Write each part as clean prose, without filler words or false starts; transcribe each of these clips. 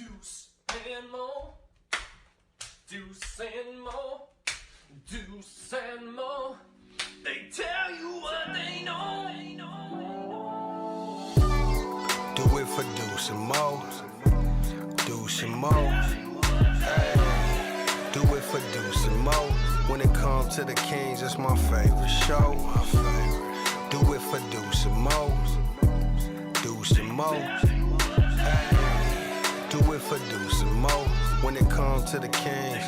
Deuce and Mo, Deuce and Mo, Deuce and Mo. They tell you what they know. Do it for Deuce and Mo, Deuce and Mo. Hey, do it for Deuce and Mo. When it comes to the Kings, it's my favorite show. Do it for Deuce and Mo, Deuce and Mo. Hey, do it for Deuce and Mo. When it comes to the Kings,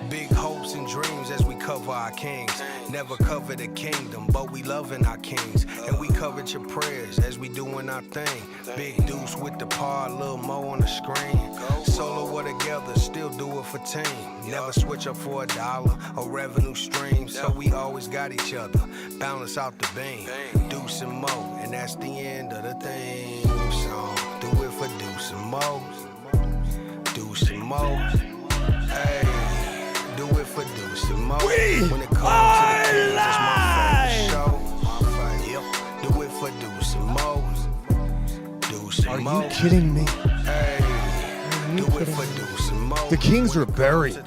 big hopes and dreams as we cover our kings. Never cover the kingdom, but we loving our kings. And we covered your prayers as we doing our thing. Big Deuce with the pod, Lil Mo on the screen. Solo or together, still do it for team. Never switch up for $1 or revenue stream. So we always got each other, balance out the beam. Deuce and Mo, and that's the end of the thing. So do it for Deuce and Mo, Deuce and Mo. Hey. Do it for Deuce and Mo. When it comes to the Kings, it's my favorite show. Yep. Do it for Deuce and Mo. Deuce and Mo. Are you kidding me? Hey. Do it for Deuce and Mo. The Kings were buried.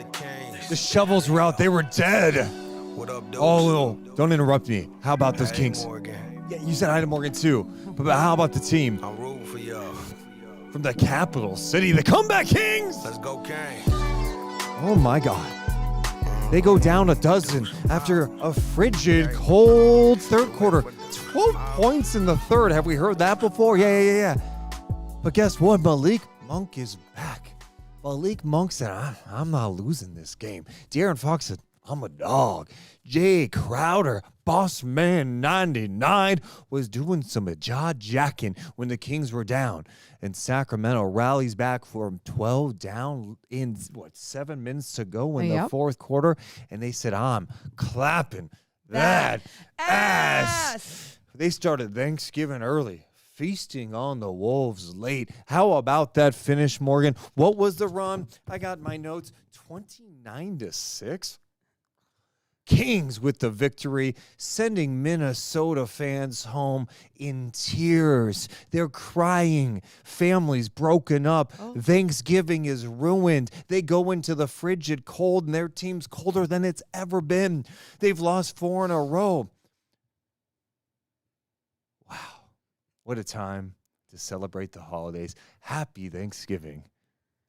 The shovels were out. They were dead. What up, Deuce? Oh, Lil, don't interrupt me. How about those Hey, Kings? Morgan. Yeah, you said hi to Morgan too. But how about the team I'm rooting for y'all. from the capital city, the Comeback Kings? Let's go, Kings. Oh my God. They go down a dozen after a frigid, cold third quarter. 12 points in the third. Have we heard that before? Yeah. But guess what? Malik Monk is back. Malik Monk said, I'm not losing this game. De'Aaron Fox said, I'm a dog. Jae Crowder, Boss Man 99, was doing some jaw-jacking when the Kings were down. And Sacramento rallies back from 12 down in, 7 minutes to go in the fourth quarter. And they said, I'm clapping that ass. They started Thanksgiving early, feasting on the Wolves late. How about that finish, Morgan? What was the run? I got my notes. 29-6. Kings with the victory, sending Minnesota fans home in tears. They're crying. Families broken up. Thanksgiving is ruined. They go into the frigid cold, and their team's colder than it's ever been. They've lost 4 in a row. Wow. What a time to celebrate the holidays. Happy Thanksgiving.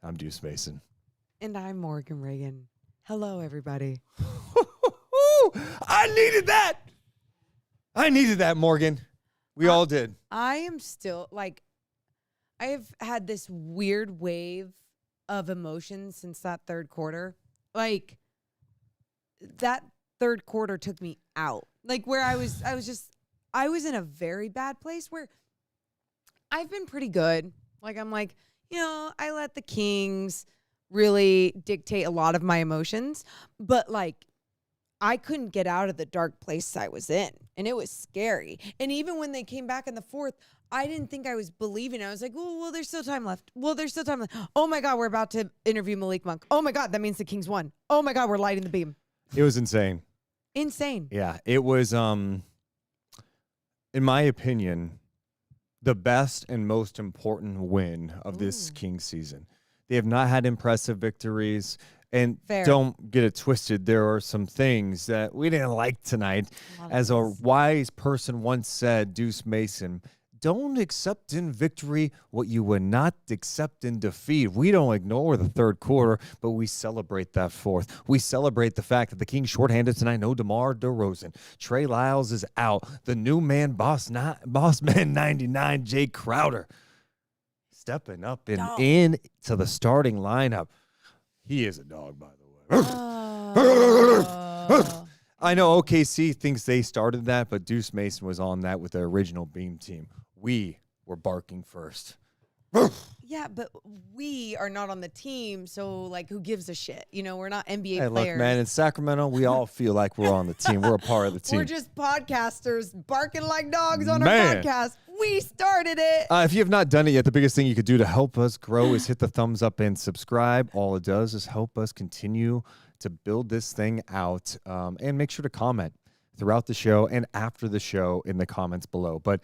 I'm Deuce Mason. And I'm Morgan Reagan. Hello, everybody. I needed that, Morgan. We all did. I am still, I've had this weird wave of emotions since that third quarter. That third quarter took me out. Where I was in a very bad place where I've been pretty good. I let the Kings really dictate a lot of my emotions, but I couldn't get out of the dark place I was in, and it was scary. And even when they came back in the fourth, I didn't think I was believing. I was like, well, there's still time left. Oh my God, we're about to interview Malik Monk. Oh my God, that means the Kings won. Oh my God, we're lighting the beam. It was insane. Yeah, it was, in my opinion, the best and most important win of this Kings season. They have not had impressive victories. And don't get it twisted. There are some things that we didn't like tonight. As a wise person once said, Deuce Mason, don't accept in victory what you would not accept in defeat. We don't ignore the third quarter, but we celebrate that fourth. We celebrate the fact that the Kings shorthanded tonight. No DeMar DeRozan. Trey Lyles is out. The new man, Boss Man 99, Jae Crowder, stepping up and into the starting lineup. He is a dog, by the way. I know OKC thinks they started that, but Deuce Mason was on that with the original Beam team. We were barking first. Yeah, but we are not on the team, so who gives a shit? We're not NBA Hey, players. look, man, in Sacramento, we all feel like we're on the team. We're a part of the team. We're just podcasters barking like dogs on our podcast. We started it. If you have not done it yet, the biggest thing you could do to help us grow is hit the thumbs up and subscribe. All it does is help us continue to build this thing out, and make sure to comment throughout the show and after the show in the comments below. But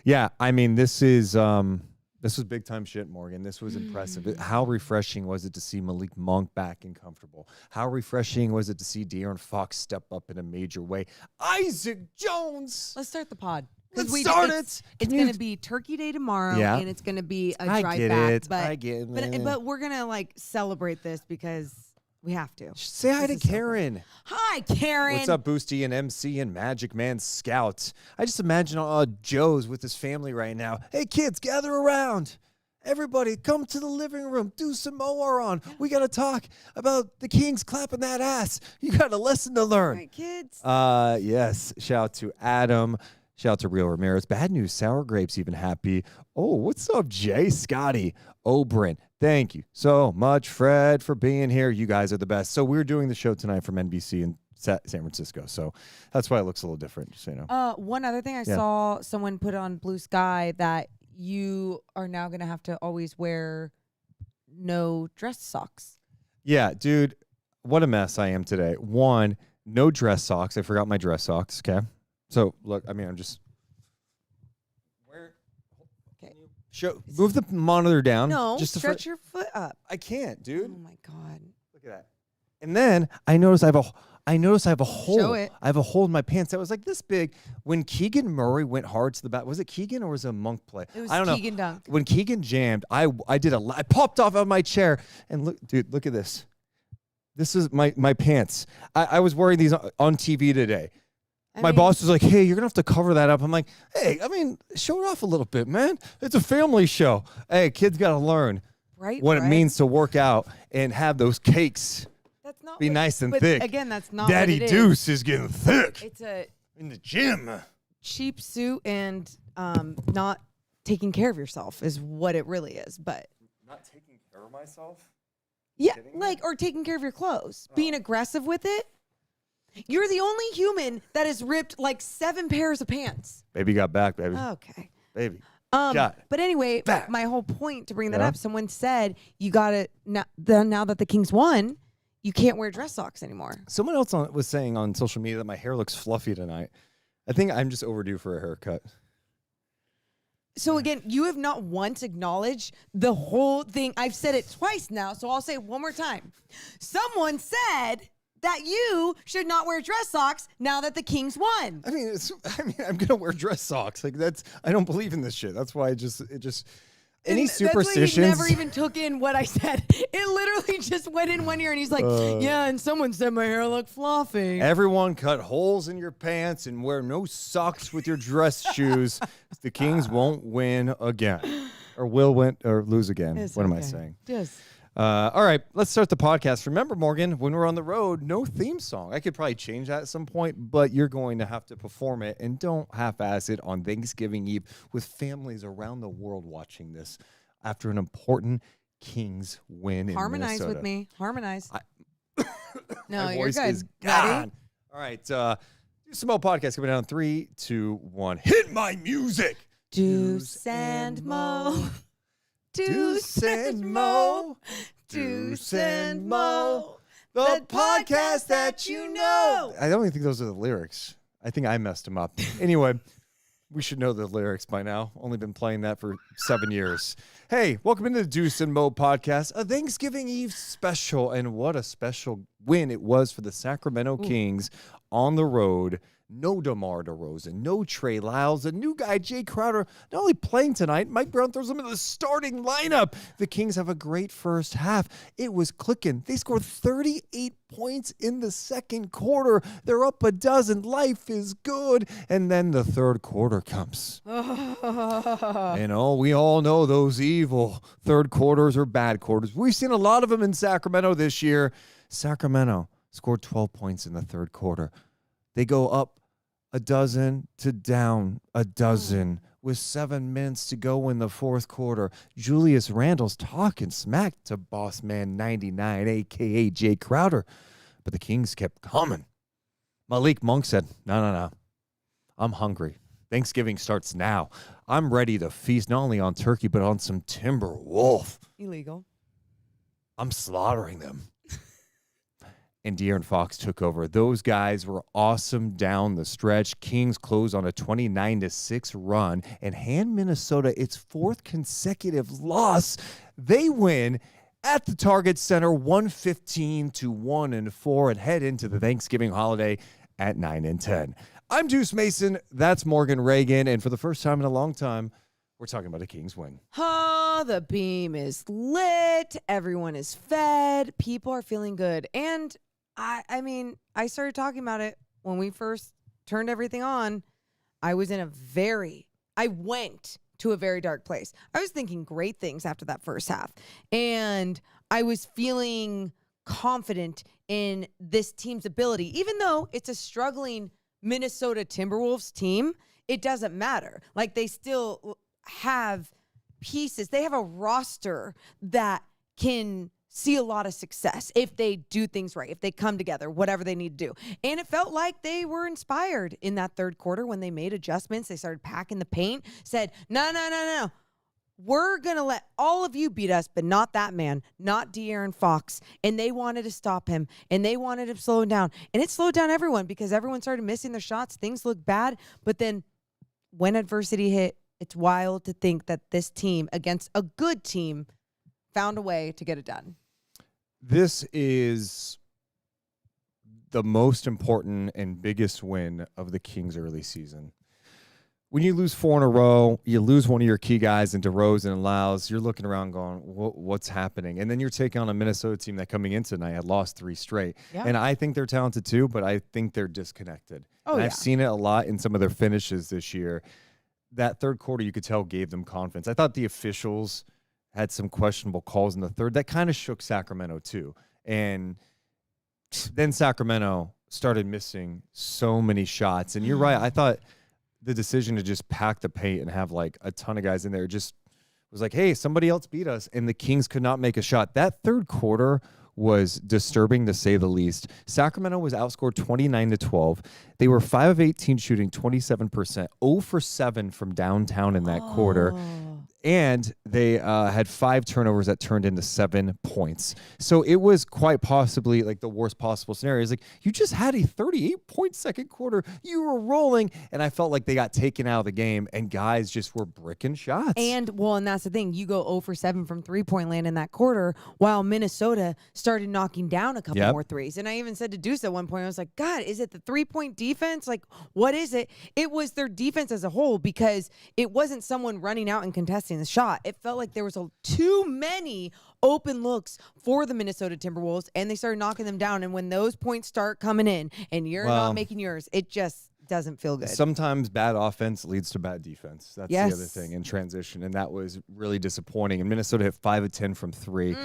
yeah, I mean, this is This was big time shit, Morgan. This was impressive. How refreshing was it to see Malik Monk back and comfortable? How refreshing was it to see De'Aaron Fox step up in a major way? Isaac Jones. Let's start the pod. Let's start it. It's going to be Turkey Day tomorrow, Yeah. and it's going to be a I drive get back. it. But, I get it. But we're going to like celebrate this because we have to. Say hi to This is so Karen. Hi, Karen. What's up, Boosty and MC and Magic Man Scout? I just imagine Joe's with his family right now. Hey, kids, gather around. Everybody, come to the living room. Deuce and Mo are on. Yeah. We got to talk about the Kings clapping that ass. You got a lesson to learn. All right, kids. Yes. Shout out to Adam. Shout out to Real Ramirez. Bad news. Sour Grapes even happy. Oh, what's up, Jay? Scotty. Oberyn. Thank you so much, Fred, for being here. You guys are the best. So we're doing the show tonight from NBC in San Francisco. So that's why it looks a little different, just so you know. One other thing I saw someone put on Blue Sky that you are now going to have to always wear no dress socks. Yeah, dude, what a mess I am today. One, no dress socks. I forgot my dress socks, okay? So, look, I mean, I'm just... Okay. Move the monitor down. No, just stretch your foot up. I can't, dude. Oh, my God. Look at that. And then I notice I have a hole. Show it. I have a hole in my pants that was like this big. When Keegan Murray went hard to the back, was it Keegan or was it a Monk play? It was I don't Keegan know. Dunk. When Keegan jammed, I popped off of my chair and look, dude, look at this. This is my pants. I was wearing these on TV today. My boss was like, hey, you're going to have to cover that up. I'm like, hey, I mean, show it off a little bit, man. It's a family show. Hey, kids got to learn what it means to work out and have those cakes. That's not be nice and but thick. Again, that's not Daddy what it Deuce is getting thick. It's a in the gym. Cheap suit and not taking care of yourself is what it really is. But not taking care of myself? Yeah, like, or taking care of your clothes. Being aggressive with it. You're the only human that has ripped like 7 pairs of pants. Baby got back, baby. Okay. Baby. But anyway, back. my whole point to bring that up, someone said you got to, now that the Kings won, you can't wear dress socks anymore. Someone else was saying on social media that my hair looks fluffy tonight. I think I'm just overdue for a haircut. So again, you have not once acknowledged the whole thing. I've said it twice now, so I'll say it one more time. Someone said that you should not wear dress socks now that the Kings won. I mean, I'm gonna wear dress socks. Like I don't believe in this shit. That's why any superstitions. That's why he never even took in what I said. It literally just went in one ear, and he's like, "Yeah." And someone said my hair looked fluffy. Everyone cut holes in your pants and wear no socks with your dress shoes. The Kings won't win again, or will win or lose again. What am I saying? Yes. All right, let's start the podcast. Remember, Morgan, when we're on the road, no theme song. I could probably change that at some point, but you're going to have to perform it, and don't half-ass it on Thanksgiving Eve with families around the world watching this after an important Kings win in Harmonize Minnesota. with me. Harmonize. No, My you're voice good. is gone. Ready? All right, Deuce and Mo podcast coming down. 3, 2, 1. Hit my music. Deuce and Mo. Deuce and Mo. Deuce and Mo. The podcast that you know. I don't even think those are the lyrics. I think I messed them up. Anyway, we should know the lyrics by now. Only been playing that for 7 years. Hey, welcome into the Deuce and Mo podcast, a Thanksgiving Eve special. And what a special win it was for the Sacramento Kings on the road. No DeMar DeRozan, no Trey Lyles, a new guy, Jae Crowder, not only playing tonight, Mike Brown throws him in the starting lineup. The Kings have a great first half. It was clicking. They scored 38 points in the second quarter. They're up a dozen. Life is good. And then the third quarter comes. And we all know those evil third quarters or bad quarters. We've seen a lot of them in Sacramento this year. Sacramento scored 12 points in the third quarter. They go up a dozen to down a dozen with 7 minutes to go in the fourth quarter. Julius Randle's talking smack to boss man 99, a.k.a. Jae Crowder. But the Kings kept coming. Malik Monk said, no. I'm hungry. Thanksgiving starts now. I'm ready to feast not only on turkey, but on some timber wolf. Illegal. I'm slaughtering them. and De'Aaron Fox took over. Those guys were awesome down the stretch. Kings closed on a 29-6 run and hand Minnesota its 4th consecutive loss. They win at the Target Center 115-1-4 and head into the Thanksgiving holiday at 9-10. I'm Deuce Mason. That's Morgan Reagan. And for the first time in a long time, we're talking about a Kings win. Oh, the beam is lit. Everyone is fed. People are feeling good. And I mean, I started talking about it when we first turned everything on. I went to a very dark place. I was thinking great things after that first half. And I was feeling confident in this team's ability. Even though it's a struggling Minnesota Timberwolves team, it doesn't matter. Like, they still have pieces. They have a roster that can see a lot of success if they do things right, if they come together, whatever they need to do. And it felt like they were inspired in that third quarter when they made adjustments. They started packing the paint, said, no. We're going to let all of you beat us, but not that man, not De'Aaron Fox. And they wanted to stop him, and they wanted to slow him down. And it slowed down everyone because everyone started missing their shots. Things looked bad. But then when adversity hit, it's wild to think that this team, against a good team, found a way to get it done. This is the most important and biggest win of the Kings' early season. When you lose 4 in a row, you lose one of your key guys into DeRozan and Lyles, you're looking around going, what's happening? And then you're taking on a Minnesota team that coming into tonight had lost 3 straight. Yeah. And I think they're talented too, but I think they're disconnected. I've seen it a lot in some of their finishes this year. That third quarter, you could tell, gave them confidence. I thought the officials had some questionable calls in the third. That kind of shook Sacramento too. And then Sacramento started missing so many shots. And you're right. I thought the decision to just pack the paint and have like a ton of guys in there just was like, hey, somebody else beat us, and the Kings could not make a shot. That third quarter was disturbing, to say the least. Sacramento was outscored 29-12. They were 5 of 18 shooting, 27%, 0 for 7 from downtown in that quarter. And they had 5 turnovers that turned into 7 points. So it was quite possibly like the worst possible scenario. It's like, you just had a 38-point second quarter. You were rolling. And I felt like they got taken out of the game, and guys just were bricking shots. And that's the thing. You go 0 for 7 from three-point land in that quarter, while Minnesota started knocking down a couple more threes. And I even said to Deuce at one point, I was like, God, is it the three-point defense? Like, what is it? It was their defense as a whole, because it wasn't someone running out and contesting the shot. It felt like there was too many open looks for the Minnesota Timberwolves, and they started knocking them down. And when those points start coming in and you're not making yours, it just doesn't feel good. Sometimes bad offense leads to bad defense. That's the other thing in transition, and that was really disappointing. And Minnesota hit 5 of 10 from 3.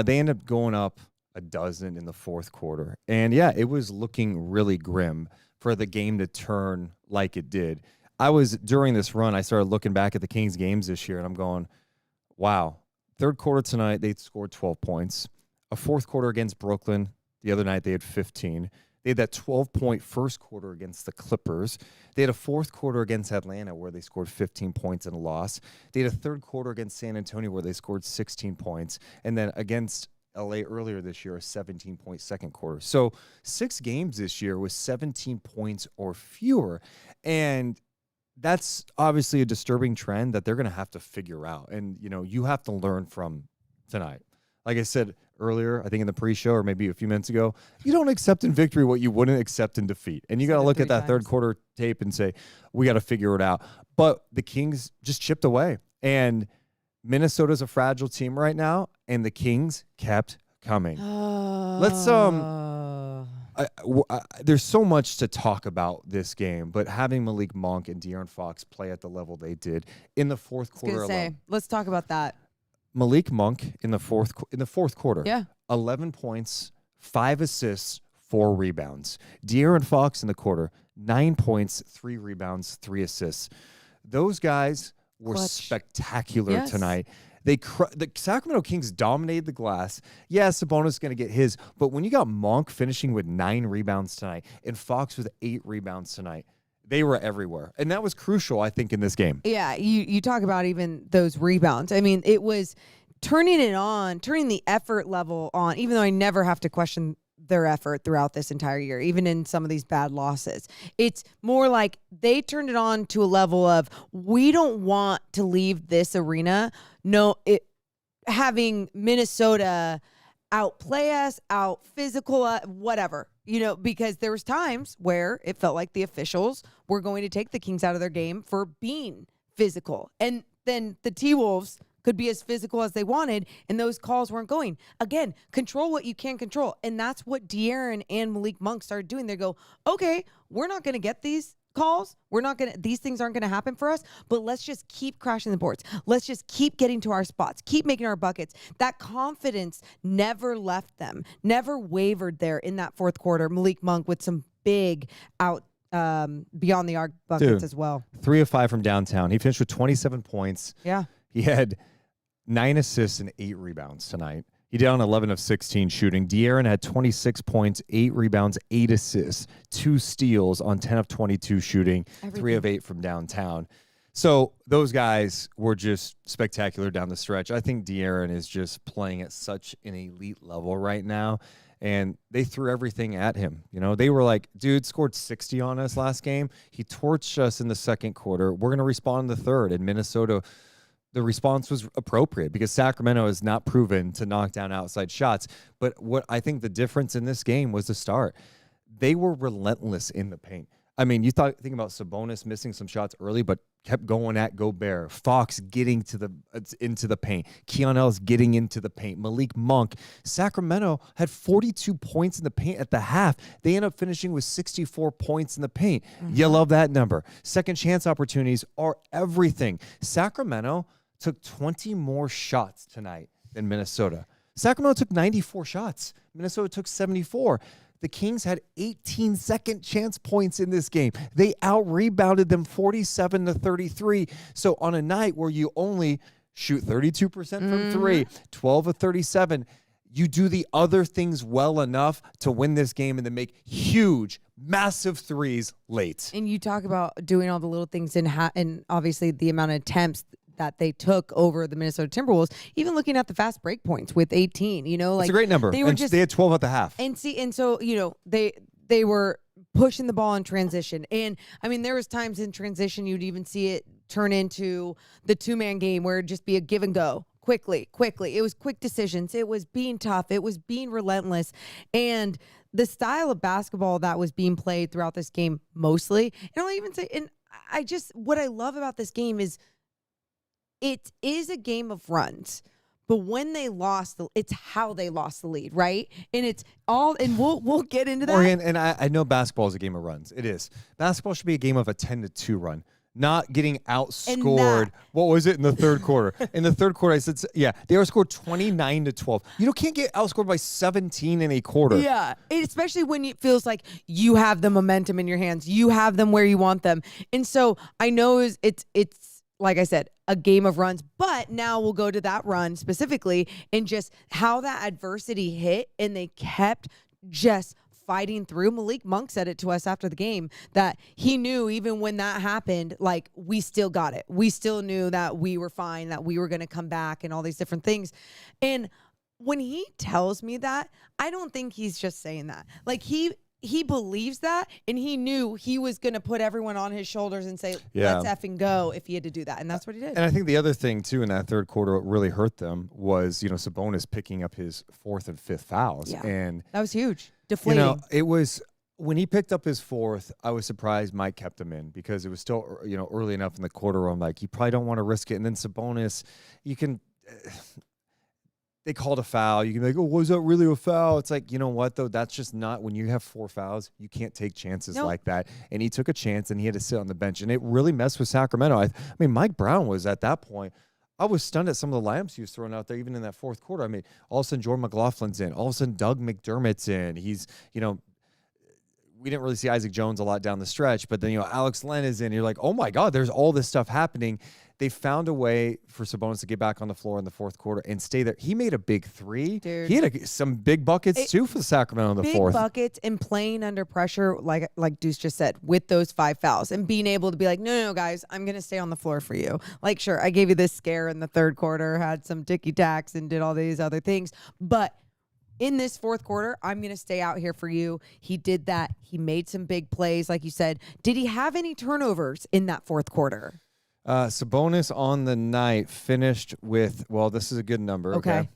They ended up going up a dozen in the fourth quarter. And yeah, it was looking really grim for the game to turn like it did. During this run, I started looking back at the Kings games this year, and I'm going, wow. Third quarter tonight, they scored 12 points. A fourth quarter against Brooklyn. The other night, they had 15. They had that 12-point first quarter against the Clippers. They had a fourth quarter against Atlanta where they scored 15 points in a loss. They had a third quarter against San Antonio where they scored 16 points. And then against LA earlier this year, a 17-point second quarter. So 6 games this year with 17 points or fewer. And that's obviously a disturbing trend that they're going to have to figure out. And, you have to learn from tonight. Like I said earlier, I think in the pre-show or maybe a few minutes ago, you don't accept in victory what you wouldn't accept in defeat. And you got to look at that third quarter tape and say, we got to figure it out. But the Kings just chipped away. And Minnesota's a fragile team right now, and the Kings kept coming. Let's there's so much to talk about this game, but having Malik Monk and De'Aaron Fox play at the level they did in the fourth quarter alone. Let's talk about that. Malik Monk in the fourth quarter, 11 points, 5 assists, 4 rebounds. De'Aaron Fox in the quarter, 9 points, 3 rebounds, 3 assists. Those guys were spectacular tonight. The Sacramento Kings dominated the glass. Yeah, Sabonis is going to get his, but when you got Monk finishing with 9 rebounds tonight and Fox with 8 rebounds tonight, they were everywhere. And that was crucial, I think, in this game. Yeah, you talk about even those rebounds. I mean, it was turning the effort level on, even though I never have to question their effort throughout this entire year, even in some of these bad losses. It's more like they turned it on to a level of, we don't want to leave this arena having Minnesota outplay us, out physical, whatever, because there was times where it felt like the officials were going to take the Kings out of their game for being physical. And then the T-Wolves could be as physical as they wanted, and those calls weren't going. Again, control what you can control. And that's what De'Aaron and Malik Monk started doing. They go, okay, we're not going to get these calls. These things aren't going to happen for us, but let's just keep crashing the boards. Let's just keep getting to our spots, keep making our buckets. That confidence never left them, never wavered there in that fourth quarter. Malik Monk with some big out beyond the arc buckets as well. 3 of 5 from downtown. He finished with 27 points. Yeah. He had 9 assists and 8 rebounds tonight. He did on 11 of 16 shooting. De'Aaron had 26 points, 8 rebounds, 8 assists, 2 steals on 10 of 22 shooting, 3 of 8 from downtown. So those guys were just spectacular down the stretch. I think De'Aaron is just playing at such an elite level right now, and they threw everything at him. They were like, dude scored 60 on us last game. He torched us in the second quarter. We're going to respond in the third. And Minnesota, the response was appropriate because Sacramento has not proven to knock down outside shots. But what I think the difference in this game was the start. They were relentless in the paint. I mean, think about Sabonis missing some shots early, but kept going at Gobert. Fox getting into the paint. Keon Ellis getting into the paint. Malik Monk. Sacramento had 42 points in the paint at the half. They end up finishing with 64 points in the paint. You love that number. Second chance opportunities are everything. Sacramento took 20 more shots tonight than Minnesota. Sacramento took 94 shots. Minnesota took 74. The Kings had 18 second chance points in this game. They out-rebounded them 47-33. So on a night where you only shoot 32% from 3, 12 of 37, you do the other things well enough to win this game and then make huge, massive threes late. And you talk about doing all the little things and obviously the amount of attempts that they took over the Minnesota Timberwolves, even looking at the fast break points with 18, It's a great number. They had 12 at the half. And so, they were pushing the ball in transition. And I mean, there was times in transition you'd even see it turn into the 2-man game where it'd just be a give and go. Quickly. It was quick decisions. It was being tough. It was being relentless. And the style of basketball that was being played throughout this game mostly, and I'll even say, and what I love about this game is it is a game of runs, but when they lost, it's how they lost the lead, right? And it's all, and we'll get into that. Morgan, and I know basketball is a game of runs. It is. Basketball should be a game of a 10-2 run, not getting outscored. What was it in the third quarter? In the third quarter, I said, they were scored 29-12. You can't get outscored by 17 in a quarter. Yeah, especially when it feels like you have the momentum in your hands. You have them where you want them. And so I know it's like I said, a game of runs, but now we'll go to that run specifically and just how that adversity hit and they kept just fighting through. Malik Monk said it to us after the game that he knew even when that happened, like, we still got it. We still knew that we were fine, that we were going to come back and all these different things. And when he tells me that, I don't think he's just saying that. Like, he believes that, and he knew he was going to put everyone on his shoulders and say, let's effing go if he had to do that. And that's what he did. And I think the other thing, too, in that third quarter, what really hurt them was, Sabonis picking up his 4th and 5th fouls. Yeah. And that was huge. Deflating. It was, when he picked up his 4th, I was surprised Mike kept him in because it was still, early enough in the quarter where I'm like, you probably don't want to risk it. And then Sabonis, they called a foul. You can be like, oh, was that really a foul? It's like, you know what, though? That's just not, when you have 4 fouls, you can't take chances like that. And he took a chance, and he had to sit on the bench. And it really messed with Sacramento. I mean, Mike Brown was at that point. I was stunned at some of the lineups he was throwing out there, even in that fourth quarter. I mean, all of a sudden, Jordan McLaughlin's in. All of a sudden, Doug McDermott's in. He's, we didn't really see Isaac Jones a lot down the stretch, but then, Alex Len is in. You're like, oh, my God, there's all this stuff happening. They found a way for Sabonis to get back on the floor in the fourth quarter and stay there. He made a big 3. Dude. He had some big buckets, too, for the Sacramento in the fourth. Big buckets and playing under pressure, like Deuce just said, with those 5 fouls and being able to be like, no, guys, I'm going to stay on the floor for you. Like, sure, I gave you this scare in the third quarter, had some ticky-tacks and did all these other things, but in this fourth quarter, I'm going to stay out here for you. He did that. He made some big plays, like you said. Did he have any turnovers in that fourth quarter? Sabonis on the night finished with, well, this is a good number. Okay.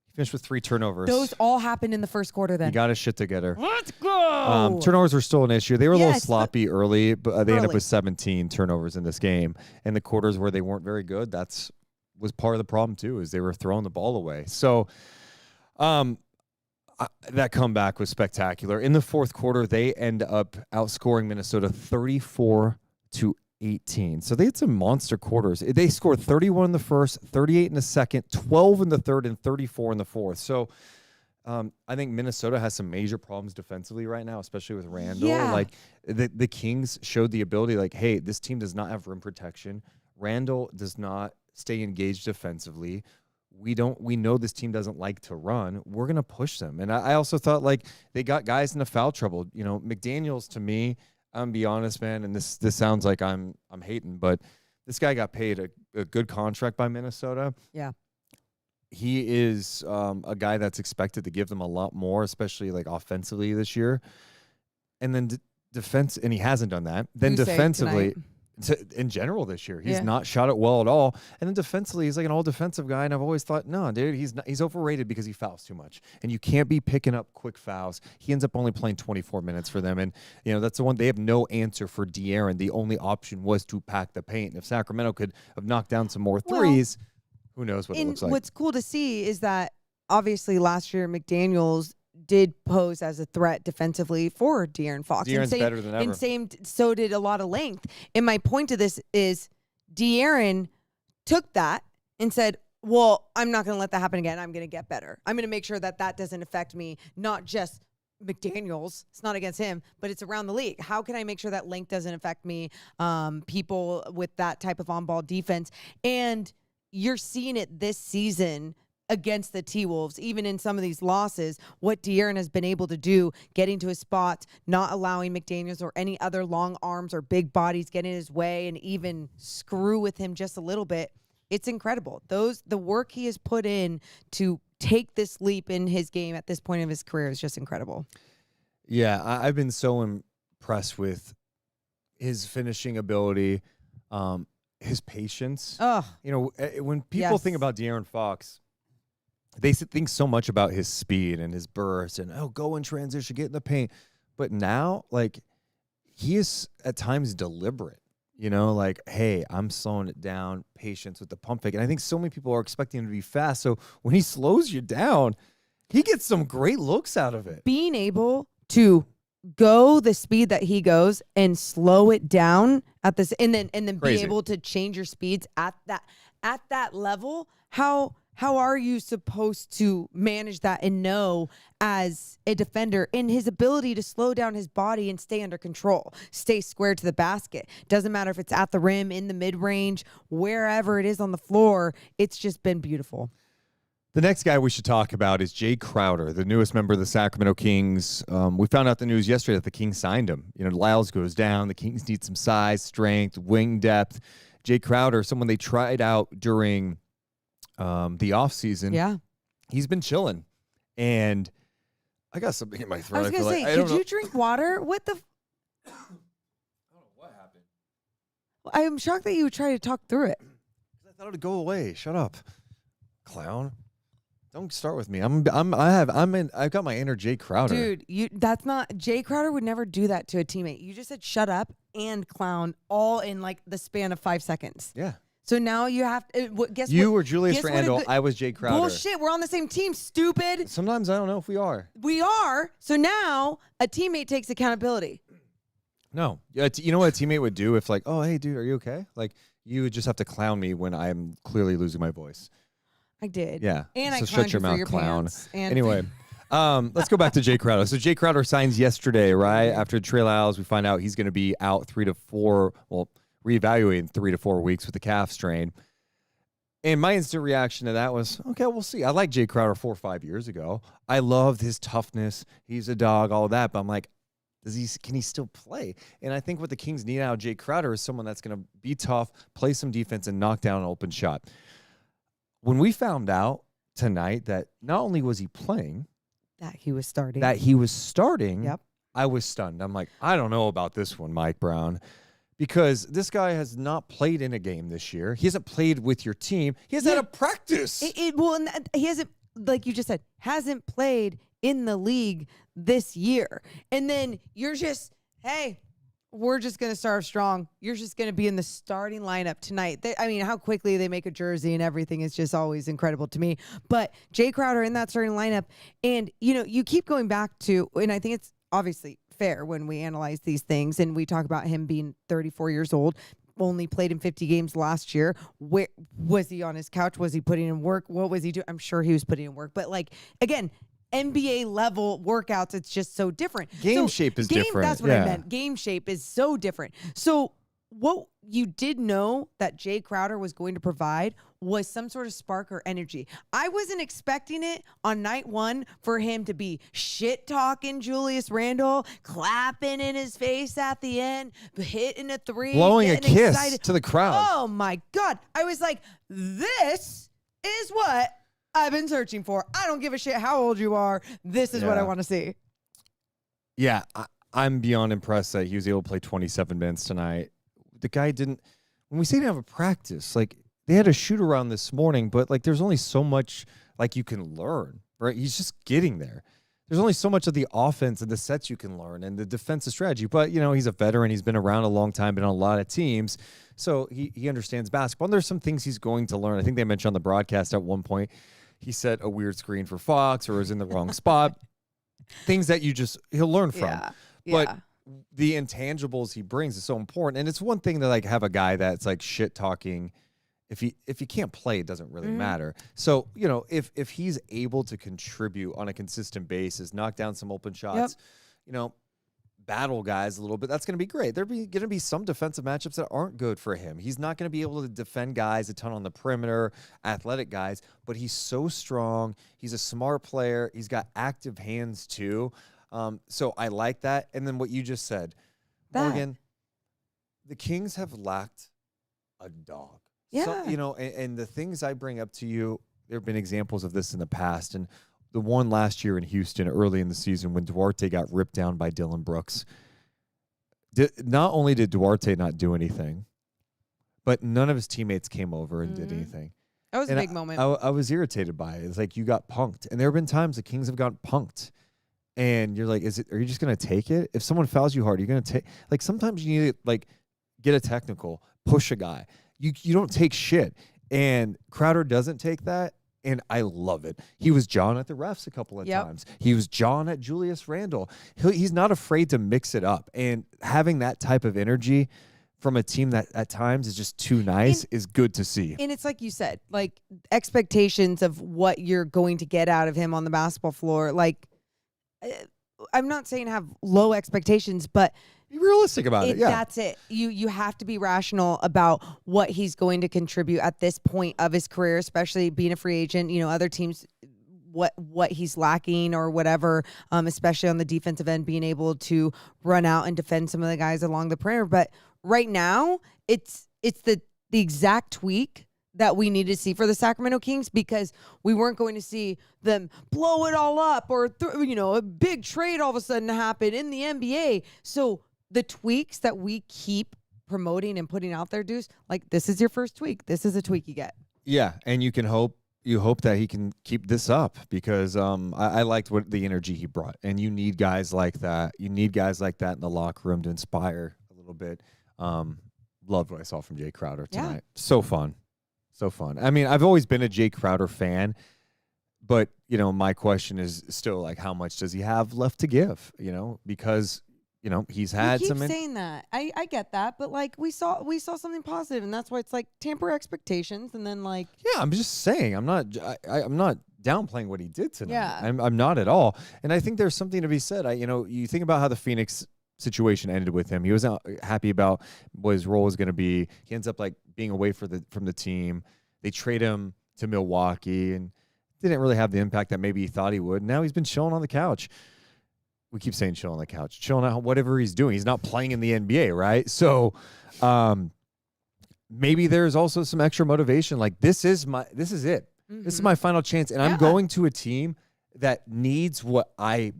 He finished with 3 turnovers. Those all happened in the first quarter then. He got his shit together. Let's go. Turnovers were still an issue. They were a little sloppy early, but they ended up with 17 turnovers in this game. And the quarters where they weren't very good, was part of the problem too, is they were throwing the ball away. So that comeback was spectacular. In the fourth quarter, they end up outscoring Minnesota 34-18. So they had some monster quarters. They scored 31 in the first, 38 in the second, 12 in the third, and 34 in the fourth. So I think Minnesota has some major problems defensively right now, especially with Randall. Yeah. Like the Kings showed the ability, like, hey, this team does not have rim protection. Randall does not stay engaged defensively. We know this team doesn't like to run. We're going to push them. And I also thought, like, they got guys into foul trouble. You know, McDaniels, to me, I'm be honest, man, and this sounds like I'm hating, but this guy got paid a good contract by Minnesota. Yeah. He is a guy that's expected to give them a lot more, especially like offensively this year. And then defense, and he hasn't done that. Then defensively, in general this year, he's not shot it well at all. And then defensively, he's like an all defensive guy. And I've always thought, no, dude, he's overrated because he fouls too much. And you can't be picking up quick fouls. He ends up only playing 24 minutes for them. And, you know, that's the one. They have no answer for De'Aaron. The only option was to pack the paint. And if Sacramento could have knocked down some more threes, who knows what it looks like. What's cool to see is that obviously last year McDaniels did pose as a threat defensively for De'Aaron Fox. De'Aaron's better than ever. And so did a lot of length. And my point to this is De'Aaron took that and said, well, I'm not going to let that happen again. I'm going to get better. I'm going to make sure that doesn't affect me, not just McDaniels. It's not against him, but it's around the league. How can I make sure that length doesn't affect me, people with that type of on-ball defense? And you're seeing it this season against the T-Wolves, even in some of these losses, what De'Aaron has been able to do, getting to his spots, not allowing McDaniels or any other long arms or big bodies get in his way and even screw with him just a little bit. It's incredible. The work he has put in to take this leap in his game at this point of his career is just incredible. Yeah, I've been so impressed with his finishing ability, his patience. Oh, you know, when people think about De'Aaron Fox, they think so much about his speed and his burst and, go in transition, get in the paint. But now, like, he is at times deliberate, you know, like, hey, I'm slowing it down, patience with the pump fake. And I think so many people are expecting him to be fast. So when he slows you down, he gets some great looks out of it. Being able to go the speed that he goes and slow it down at this, and then be able to change your speeds at that level, how are you supposed to manage that and know as a defender in his ability to slow down his body and stay under control, stay square to the basket? Doesn't matter if it's at the rim, in the mid-range, wherever it is on the floor. It's just been beautiful. The next guy we should talk about is Jae Crowder, the newest member of the Sacramento Kings. We found out the news yesterday that the Kings signed him. You know, Lyles goes down. The Kings need some size, strength, wing depth. Jae Crowder, someone they tried out during the offseason. Yeah. He's been chilling. And I got something in my throat. I was going to say, could you drink water? What the? I don't know what happened. I'm shocked that you would try to talk through it. I thought it would go away. Shut up, clown. Don't start with me. I've got my inner Jae Crowder. Dude, that's not Jae Crowder would never do that to a teammate. You just said shut up and clown all in like the span of 5 seconds. Yeah. So now you have to guess you what, were Julius Randle. I was Jae Crowder. Bullshit. We're on the same team, stupid. Sometimes I don't know if we are. We are. So now a teammate takes accountability. No. You know what a teammate would do if like, oh, hey, dude, are you okay? Like, you would just have to clown me when I'm clearly losing my voice. I did. Yeah. And so I shut your mouth, your clown. And anyway, let's go back to Jae Crowder. So Jae Crowder signs yesterday, right? After Trey Lyles, we find out he's going to be out reevaluating 3 to 4 weeks with the calf strain. And my instant reaction to that was, okay, we'll see. I liked Jae Crowder 4 or 5 years ago. I loved his toughness. He's a dog, all of that. But I'm like, can he still play? And I think what the Kings need out of Jae Crowder is someone that's going to be tough, play some defense, and knock down an open shot. When we found out tonight that not only was he playing, That he was starting. Yep. I was stunned. I'm like, I don't know about this one, Mike Brown, because this guy has not played in a game this year. He hasn't played with your team. He hasn't had a practice. He hasn't, like you just said, hasn't played in the league this year. And then you're just, hey, we're just going to start strong. You're just going to be in the starting lineup tonight. How quickly they make a jersey and everything is just always incredible to me. But Jae Crowder in that starting lineup, and, you keep going back to, and I think it's obviously fair when we analyze these things, and we talk about him being 34 years old, only played in 50 games last year. Where was he on his couch? Was he putting in work? What was he doing? I'm sure he was putting in work. But, again, NBA level workouts, it's just so different. Game shape is different. That's what I meant. Game shape is so different. So what you did know that Jae Crowder was going to provide was some sort of spark or energy. I wasn't expecting it on night one for him to be shit-talking Julius Randle, clapping in his face at the end, hitting a three, blowing a kiss excited to the crowd. Oh, my God. I was like, this is what I've been searching for. I don't give a shit how old you are. This is what I want to see. Yeah, I'm beyond impressed that he was able to play 27 minutes tonight. The guy didn't, when we say he didn't have a practice, they had a shoot around this morning, but there's only so much you can learn, right? He's just getting there. There's only so much of the offense and the sets you can learn and the defensive strategy. But, he's a veteran. He's been around a long time, been on a lot of teams. So he understands basketball. And there's some things he's going to learn. I think they mentioned on the broadcast at one point, he set a weird screen for Fox or was in the wrong spot. Things that he'll learn from. Yeah. But the intangibles he brings is so important. And it's one thing to have a guy that's shit talking. If he can't play, it doesn't really matter. So, if he's able to contribute on a consistent basis, knock down some open shots, battle guys a little bit, that's going to be great. There'll be going to be some defensive matchups that aren't good for him. He's not going to be able to defend guys a ton on the perimeter, athletic guys, but he's so strong. He's a smart player. He's got active hands too. So I like that. And then what you just said, Morgan, the Kings have lacked a dog. Yeah. So, and the things I bring up to you, there have been examples of this in the past. And the one last year in Houston early in the season when Duarte got ripped down by Dillon Brooks. Not only did Duarte not do anything, but none of his teammates came over and did anything. That was a big moment. I was irritated by it. It's you got punked. And there have been times the Kings have gotten punked. And you're like, are you just going to take it? If someone fouls you hard, you're going to take, sometimes you need to, get a technical, push a guy. You don't take shit. And Crowder doesn't take that. And I love it. He was John at the refs a couple of times. He was John at Julius Randle. He's not afraid to mix it up. And having that type of energy from a team that at times is just too nice is good to see. And it's like you said, expectations of what you're going to get out of him on the basketball floor. I'm not saying have low expectations, but be realistic about it. Yeah, that's it. You have to be rational about what he's going to contribute at this point of his career, especially being a free agent. Other teams, what he's lacking or whatever, especially on the defensive end, being able to run out and defend some of the guys along the perimeter. But right now, it's the exact tweak that we need to see for the Sacramento Kings, because we weren't going to see them blow it all up or a big trade all of a sudden happen in the NBA. So the tweaks that we keep promoting and putting out there, Deuce, this is your first tweak. This is a tweak you get. Yeah, and you hope that he can keep this up, because I liked what the energy he brought, and you need guys like that. You need guys like that in the locker room to inspire a little bit. Loved what I saw from Jae Crowder tonight. Yeah. So fun. I've always been a Jae Crowder fan, but my question is still how much does he have left to give? Because he's had we keep some saying that. I get that, but we saw something positive, and that's why it's temper expectations, and then yeah, I'm just saying I'm not downplaying what he did tonight. Yeah, I'm not at all, and I think there's something to be said. You think about how the Phoenix situation ended with him. He wasn't happy about what his role was going to be. He ends up being away from the team. They trade him to Milwaukee and didn't really have the impact that maybe he thought he would. Now he's been chilling on the couch. We keep saying chill on the couch, chilling out whatever he's doing. He's not playing in the NBA, right? So maybe there's also some extra motivation. This is it. Mm-hmm. This is my final chance, and I'm going to a team that needs what I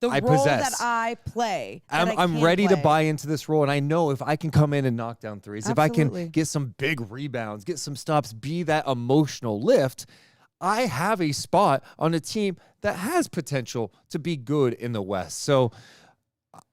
role possess. that I play. I'm ready to buy into this role, and I know if I can come in and knock down threes, if I Absolutely. can get some big rebounds, get some stops, be that emotional lift, I have a spot on a team that has potential to be good in the West. So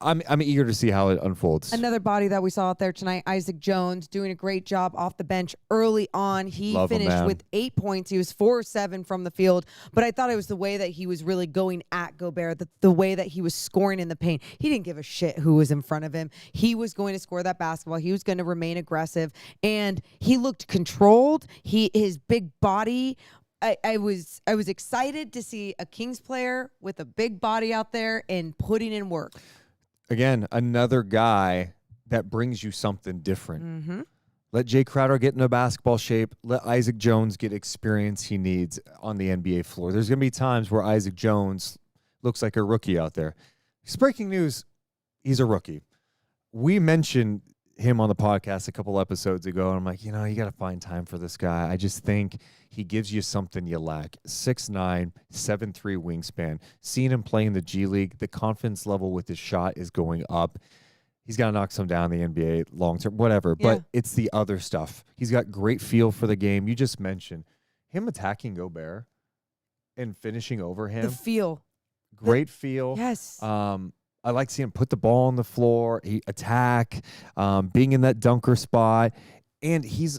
I'm eager to see how it unfolds. Another body that we saw out there tonight, Isaac Jones, doing a great job off the bench early on. He Love him, finished man. with 8 points. He was 4-7 from the field, but I thought it was the way that he was really going at Gobert, the way that he was scoring in the paint. He didn't give a shit who was in front of him. He was going to score that basketball. He was going to remain aggressive, and he looked controlled. His big body. I was excited to see a Kings player with a big body out there and putting in work. Again, another guy that brings you something different. Mm-hmm. Let Jae Crowder get in a basketball shape. Let Isaac Jones get experience he needs on the NBA floor. There's going to be times where Isaac Jones looks like a rookie out there. It's breaking news. He's a rookie. We mentioned him on the podcast a couple episodes ago, and I'm like, you got to find time for this guy. I just think he gives you something you lack. 6'9", 7'3" wingspan. Seeing him play in the G League, the confidence level with his shot is going up. He's got to knock some down in the NBA long term, whatever. Yeah. But it's the other stuff. He's got great feel for the game. You just mentioned him attacking Gobert and finishing over him. The feel. Great feel. Yes. I like seeing him put the ball on the floor, attack, being in that dunker spot, and he's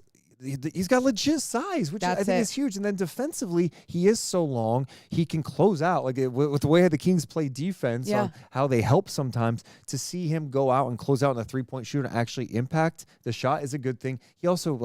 got legit size, which I think is huge. And then defensively, he is so long, he can close out. Like with the way the Kings play defense, on how they help sometimes, to see him go out and close out in a three-point shooter and actually impact the shot is a good thing. He also,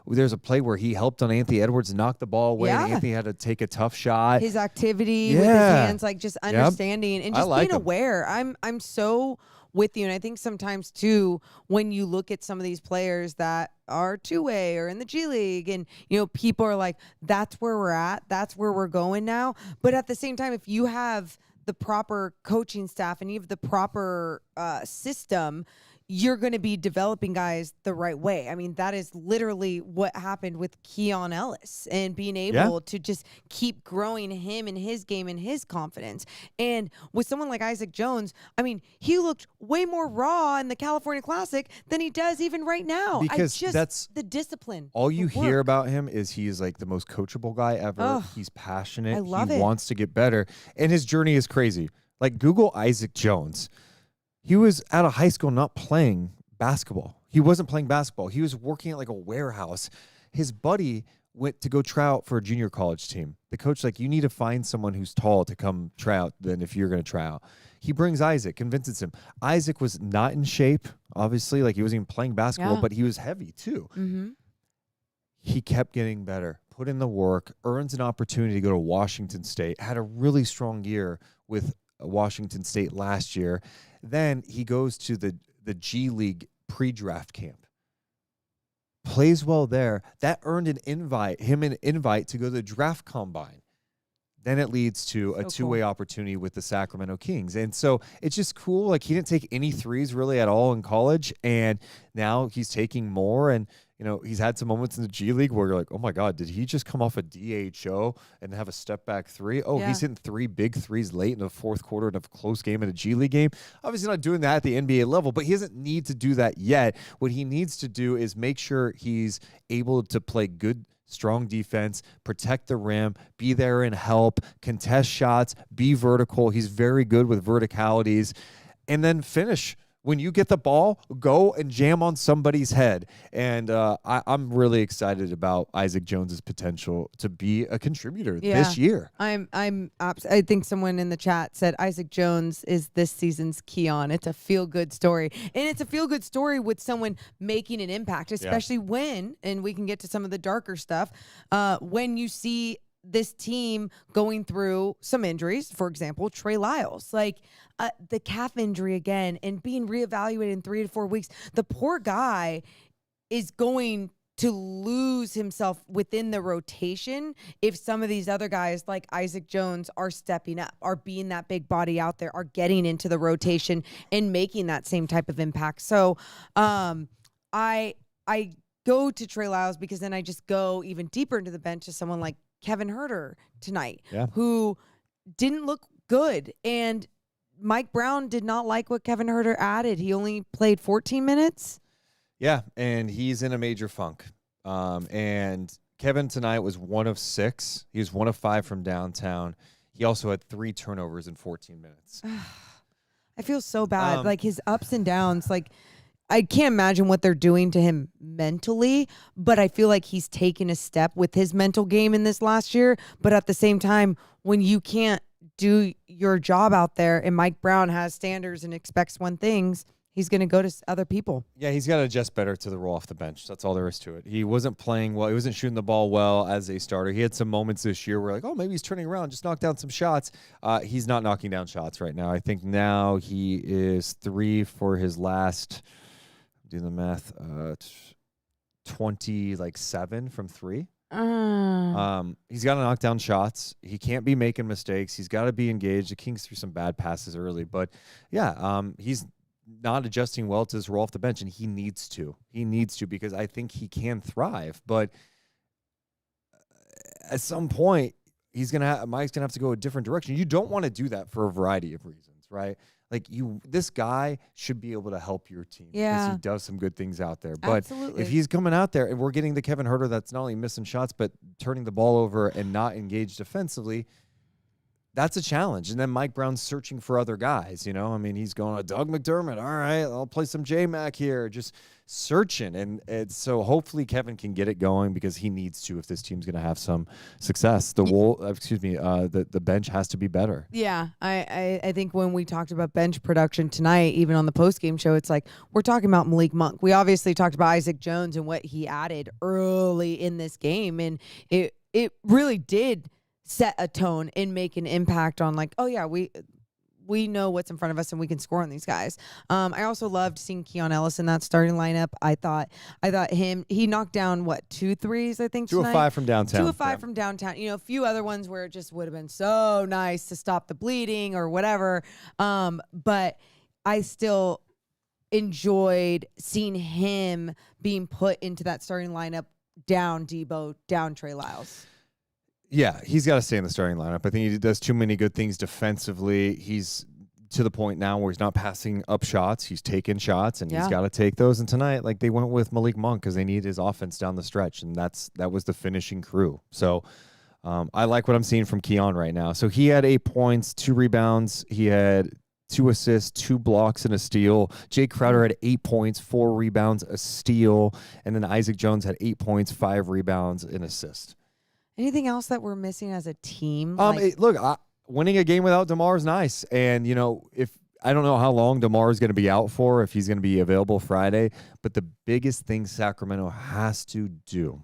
there's a play where he helped on Anthony Edwards knock the ball away, and Anthony had to take a tough shot. His activity with his hands, just understanding and just being aware. I'm so with you. And I think sometimes too, when you look at some of these players that are two-way or in the G League, and people are like, that's where we're at, that's where we're going now. But at the same time, if you have the proper coaching staff and you have the proper system, you're going to be developing guys the right way. I mean, that is literally what happened with Keon Ellis, and being able to just keep growing him and his game and his confidence. And with someone like Isaac Jones, I mean, he looked way more raw in the California Classic than he does even right now. Because that's the discipline. All you hear about him is he's like the most coachable guy ever. He's passionate. I love he it. wants to get better. And his journey is crazy. Like, Google Isaac Jones. He was out of high school not playing basketball. He wasn't playing basketball. He was working at a warehouse. His buddy went to go try out for a junior college team. The coach you need to find someone who's tall to come try out than if you're going to try out. He brings Isaac, convinces him. Isaac was not in shape, obviously. He wasn't even playing basketball, but he was heavy too. Mm-hmm. He kept getting better, put in the work, earns an opportunity to go to Washington State, had a really strong year with Washington State last year. Then he goes to the G League pre-draft camp. Plays well there. That earned him an invite to go to the draft combine. Then it leads to a two-way opportunity with the Sacramento Kings. And so it's just cool. He didn't take any threes really at all in college, and now he's taking more. And he's had some moments in the G League where you're like, oh my God, did he just come off a DHO and have a step back three? Oh, he's hitting 3 big threes late in the fourth quarter in a close game in a G League game. Obviously not doing that at the NBA level, but he doesn't need to do that yet. What he needs to do is make sure he's able to play good, strong defense, protect the rim, be there and help, contest shots, be vertical. He's very good with verticalities, and then finish. When you get the ball, go and jam on somebody's head. And I'm really excited about Isaac Jones's potential to be a contributor this year. I think someone in the chat said Isaac Jones is this season's Keon. It's a feel-good story. And it's a feel-good story with someone making an impact, especially when, and we can get to some of the darker stuff, when you see this team going through some injuries. For example, Trey Lyles, the calf injury again, and being reevaluated in 3 to 4 weeks. The poor guy is going to lose himself within the rotation if some of these other guys like Isaac Jones are stepping up, are being that big body out there, are getting into the rotation and making that same type of impact. So I go to Trey Lyles because then I just go even deeper into the bench to someone like Kevin Huerter tonight, who didn't look good. And Mike Brown did not like what Kevin Huerter added. He only played 14 minutes. Yeah, and he's in a major funk. And Kevin tonight was 1 of 6. He was 1 of 5 from downtown. He also had 3 turnovers in 14 minutes. I feel so bad. Like his ups and downs, like I can't imagine what they're doing to him mentally, but I feel like he's taken a step with his mental game in this last year. But at the same time, when you can't do your job out there and Mike Brown has standards and expects one things, he's going to go to other people. Yeah, he's got to adjust better to the role off the bench. That's all there is to it. He wasn't playing well. He wasn't shooting the ball well as a starter. He had some moments this year where, like, oh, maybe he's turning around, just knock down some shots. He's not knocking down shots right now. I think now he is 3 for his last, do the math, 27 from 3. He's got to knock down shots. He can't be making mistakes. He's got to be engaged. The Kings threw some bad passes early, but yeah, he's not adjusting well to his role off the bench, and he needs to. He needs to, because I think he can thrive. But at some point, Mike's gonna have to go a different direction. You don't want to do that for a variety of reasons, right? Like this guy should be able to help your team because he does some good things out there. But if he's coming out there and we're getting the Kevin Huerter that's not only missing shots but turning the ball over and not engaged defensively, that's a challenge. And then Mike Brown's searching for other guys, you know? I mean, he's going to Doug McDermott. All right, I'll play some J-Mac here. Just searching. And so hopefully Kevin can get it going because he needs to if this team's going to have some success. The bench has to be better. Yeah, I think when we talked about bench production tonight, even on the postgame show, it's like we're talking about Malik Monk. We obviously talked about Isaac Jones and what he added early in this game. And it really did set a tone and make an impact on like, oh yeah, we know what's in front of us and we can score on these guys. I also loved seeing Keon Ellis in that starting lineup. I thought he knocked down 2 threes, I think, 2 tonight. of 5 from downtown. 2 of 5 from downtown. You know, a few other ones where it just would have been so nice to stop the bleeding or whatever. But I still enjoyed seeing him being put into that starting lineup down Debo, down Trey Lyles. Yeah, he's got to stay in the starting lineup. I think he does too many good things defensively. He's to the point now where he's not passing up shots. He's taking shots, and he's got to take those. And tonight, like, they went with Malik Monk because they need his offense down the stretch, and that was the finishing crew. So I like what I'm seeing from Keon right now. So he had 8 points, 2 rebounds. He had 2 assists, 2 blocks, and a steal. Jae Crowder had 8 points, 4 rebounds, a steal. And then Isaac Jones had 8 points, 5 rebounds, and assist. Anything else that we're missing as a team? Winning a game without DeMar is nice. And, you know, I don't know how long DeMar is going to be out for, if he's going to be available Friday. But the biggest thing Sacramento has to do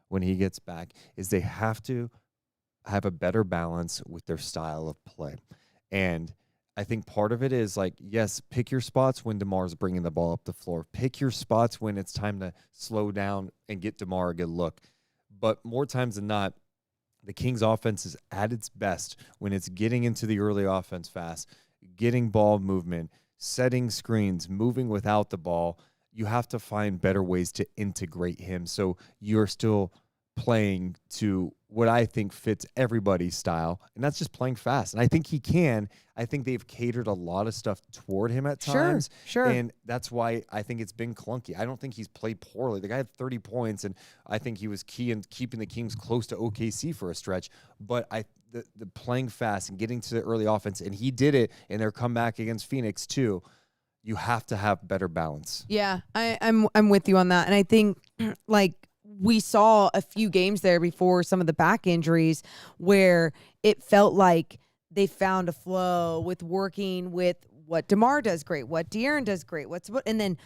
when he gets back is they have to have a better balance with their style of play. And I think part of it is, like, yes, pick your spots when DeMar's bringing the ball up the floor. Pick your spots when it's time to slow down and get DeMar a good look. But more times than not, the Kings offense is at its best when it's getting into the early offense fast, getting ball movement, setting screens, moving without the ball. You have to find better ways to integrate him so you're still playing to what I think fits everybody's style, and that's just playing fast. And I think he can. I think they've catered a lot of stuff toward him at times. Sure. And that's why I think it's been clunky. I don't think he's played poorly. The guy had 30 points, and I think he was key in keeping the Kings close to OKC for a stretch. But the playing fast and getting to the early offense, and he did it in their comeback against Phoenix too. You have to have better balance. Yeah, I'm with you on that. And I think, like, we saw a few games there before some of the back injuries where it felt like they found a flow with working with what DeMar does great, what De'Aaron does great, and then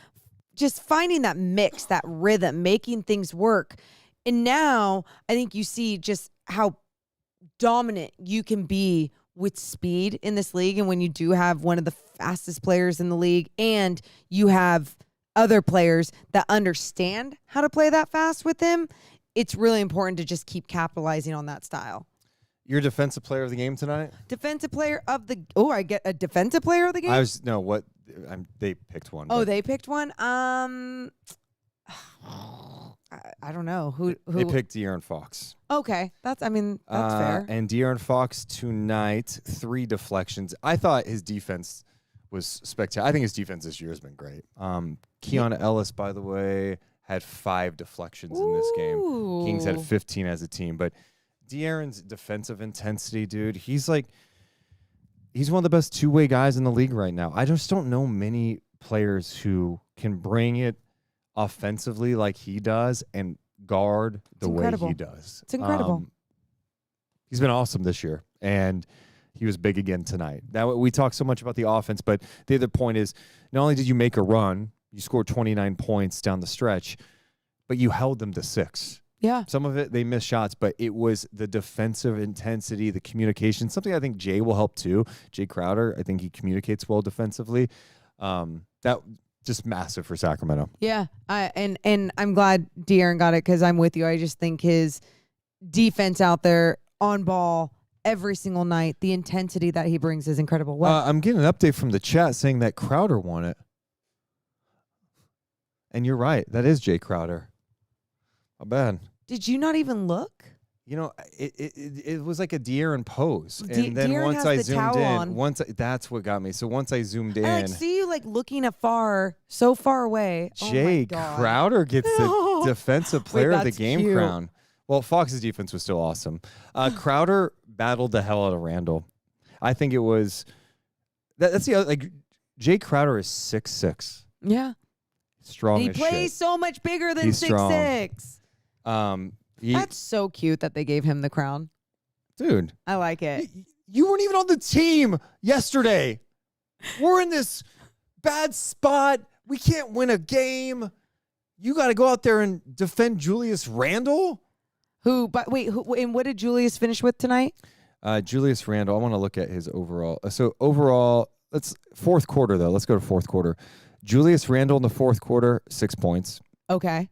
just finding that mix, that rhythm, making things work. And now I think you see just how dominant you can be with speed in this league. And when you do have one of the fastest players in the league and you have other players that understand how to play that fast with him, it's really important to just keep capitalizing on that style. Your defensive player of the game tonight? Defensive player of the I get a defensive player of the game? They picked one. Oh, they picked one? I don't know who. They picked De'Aaron Fox. Okay, that's fair. And De'Aaron Fox tonight, 3 deflections. I thought his defense was spectacular. I think his defense this year has been great. Keon Ellis, by the way, had 5 deflections in this game. Kings had 15 as a team. But De'Aaron's defensive intensity, dude, he's one of the best two-way guys in the league right now. I just don't know many players who can bring it offensively like he does and guard the way he does. It's incredible. He's been awesome this year, and he was big again tonight. Now, we talk so much about the offense, but the other point is not only did you make a run, you scored 29 points down the stretch, but you held them to 6. Yeah. Some of it, they missed shots, but it was the defensive intensity, the communication, something I think Jae will help too. Jae Crowder, I think he communicates well defensively. That just massive for Sacramento. Yeah. And I'm glad De'Aaron got it because I'm with you. I just think his defense out there on ball every single night, the intensity that he brings is incredible. I'm getting an update from the chat saying that Crowder won it. And you're right. That is Jae Crowder. Not bad. Did you not even look? You know, it was like a De'Aaron pose, and then De'Aaron once has I the zoomed towel in, on. That's what got me. So once I zoomed in, I see you looking afar, so far away. Jae Crowder gets the defensive player of the game crown. Well, Fox's defense was still awesome. Crowder battled the hell out of Randall. I think it was that's the other, Jae Crowder is 6'6". Yeah, strong. He as plays shit. so much bigger than He's 6'6". That's so cute that they gave him the crown. Dude, I like it. You weren't even on the team yesterday. We're in this bad spot. We can't win a game. You got to go out there and defend Julius Randle? And what did Julius finish with tonight? Julius Randle, I want to look at his overall. So overall, fourth quarter, though. Let's go to fourth quarter. Julius Randle in the fourth quarter, 6 points. Okay.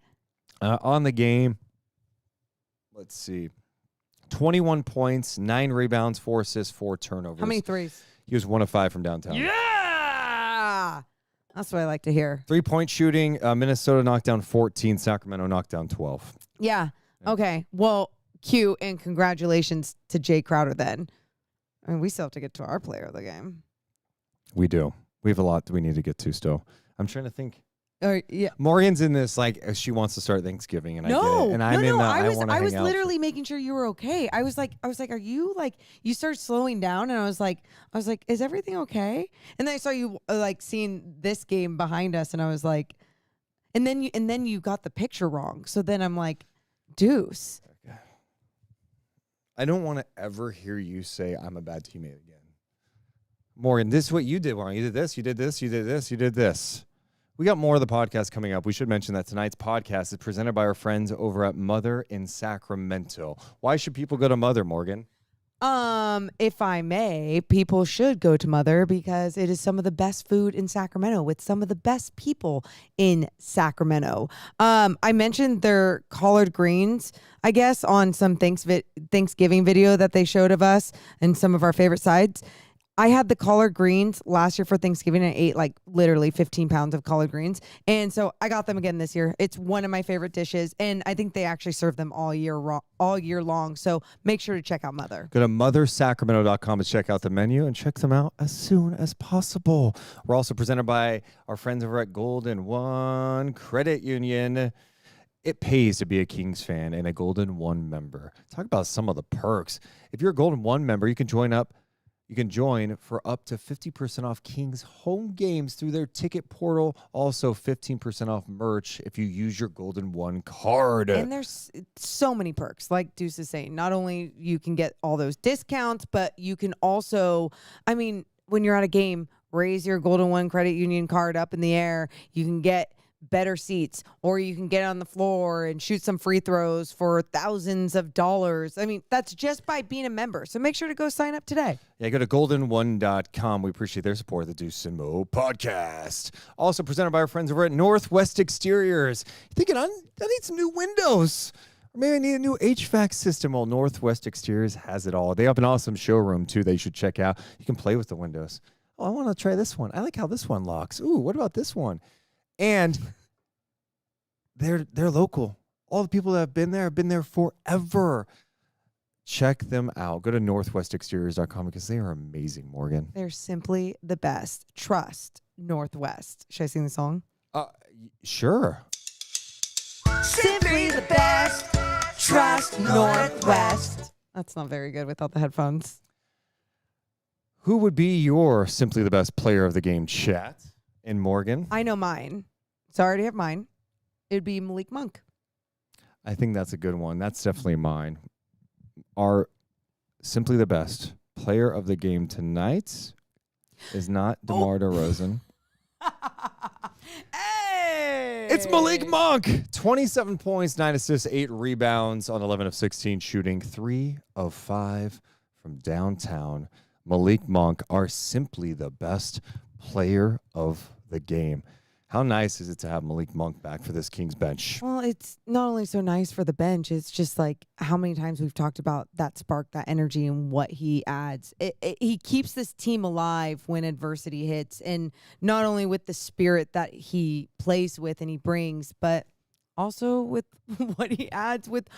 On the game, let's see. 21 points, 9 rebounds, 4 assists, 4 turnovers. How many threes? He was 1 of 5 from downtown. Yeah! That's what I like to hear. 3-point shooting. Minnesota knocked down 14. Sacramento knocked down 12. Yeah. Okay. Well, cute, and congratulations to Jae Crowder then. I mean, we still have to get to our player of the game. We do. We have a lot that we need to get to still. I'm trying to think. Yeah. Morgan's in this she wants to start Thanksgiving, and I get it. And I'm in the I was literally making sure you were okay. I was like, are you you start slowing down, and I was like, is everything okay? And then I saw you seeing this game behind us, and I was like, and then you got the picture wrong. So then I'm like, Deuce. I don't want to ever hear you say I'm a bad teammate again. Morgan, this is what you did wrong. You did this, you did this, you did this, you did this. We got more of the podcast coming up. We should mention that tonight's podcast is presented by our friends over at Mother in Sacramento. Why should people go to Mother, Morgan? If I may, people should go to Mother because it is some of the best food in Sacramento with some of the best people in Sacramento. I mentioned their collard greens, I guess, on some Thanksgiving video that they showed of us and some of our favorite sides. I had the collard greens last year for Thanksgiving. I ate literally 15 pounds of collard greens. And so I got them again this year. It's one of my favorite dishes. And I think they actually serve them all year long. So make sure to check out Mother. Go to mothersacramento.com to check out the menu and check them out as soon as possible. We're also presented by our friends over at Golden One Credit Union. It pays to be a Kings fan and a Golden One member. Talk about some of the perks. If you're a Golden One member, you can join for up to 50% off Kings home games through their ticket portal. Also 15% off merch if you use your Golden One card. And there's so many perks, like Deuce is saying. Not only you can get all those discounts, but you can also, when you're at a game, raise your Golden One Credit Union card up in the air. You can get better seats, or you can get on the floor and shoot some free throws for thousands of dollars. That's just by being a member. So make sure to go sign up today. Yeah, go to goldenone.com. We appreciate their support of the Deuce and Mo podcast. Also presented by our friends over at Northwest Exteriors. You're thinking, I need some new windows. Or maybe I need a new HVAC system. Well, Northwest Exteriors has it all. They have an awesome showroom, too, that you should check out. You can play with the windows. Oh, I want to try this one. I like how this one locks. Ooh, what about this one? And they're local. All the people that have been there forever. Check them out. Go to northwestexteriors.com because they are amazing, Morgan. They're simply the best. Trust Northwest. Should I sing the song? Sure. Simply the best. Trust Northwest. That's not very good without the headphones. Who would be your simply the best player of the game, chat? And Morgan? I know mine. So I already have mine. It would be Malik Monk. I think that's a good one. That's definitely mine. Our simply the best player of the game tonight is not DeMar DeRozan. Hey! It's Malik Monk. 27 points, 9 assists, 8 rebounds on 11 of 16 shooting, 3 of 5 from downtown. Malik Monk, our simply the best player of the game. How nice is it to have Malik Monk back for this Kings bench? Well, it's not only so nice for the bench, it's just like how many times we've talked about that spark, that energy, and what he adds. He keeps this team alive when adversity hits, and not only with the spirit that he plays with and he brings, but also with what he adds with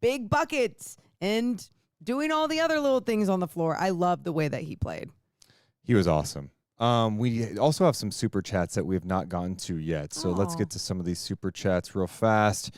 big buckets and doing all the other little things on the floor. I love the way that he played. He was awesome. We also have some super chats that we have not gotten to yet. So let's get to some of these super chats real fast.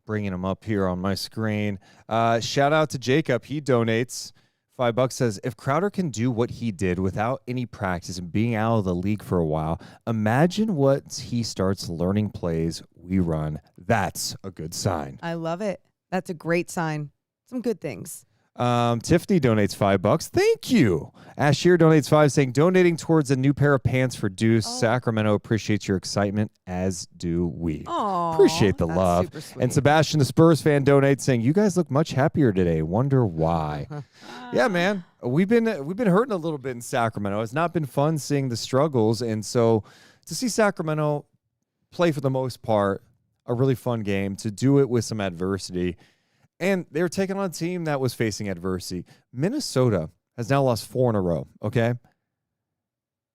Bringing them up here on my screen. Shout out to Jacob. He donates $5. Says, if Crowder can do what he did without any practice and being out of the league for a while, imagine what he starts learning plays we run. That's a good sign. I love it. That's a great sign. Some good things. Tiffany donates $5. Thank you. Ashir donates $5, saying donating towards a new pair of pants for Deuce. Sacramento appreciates your excitement, as do we. Aww, Appreciate the that's love. super sweet. And Sebastian, the Spurs fan, donates, saying you guys look much happier today. Wonder why? Yeah, man, we've been hurting a little bit in Sacramento. It's not been fun seeing the struggles, and so to see Sacramento play for the most part a really fun game, to do it with some adversity. And they were taking on a team that was facing adversity. Minnesota has now lost 4 in a row, okay?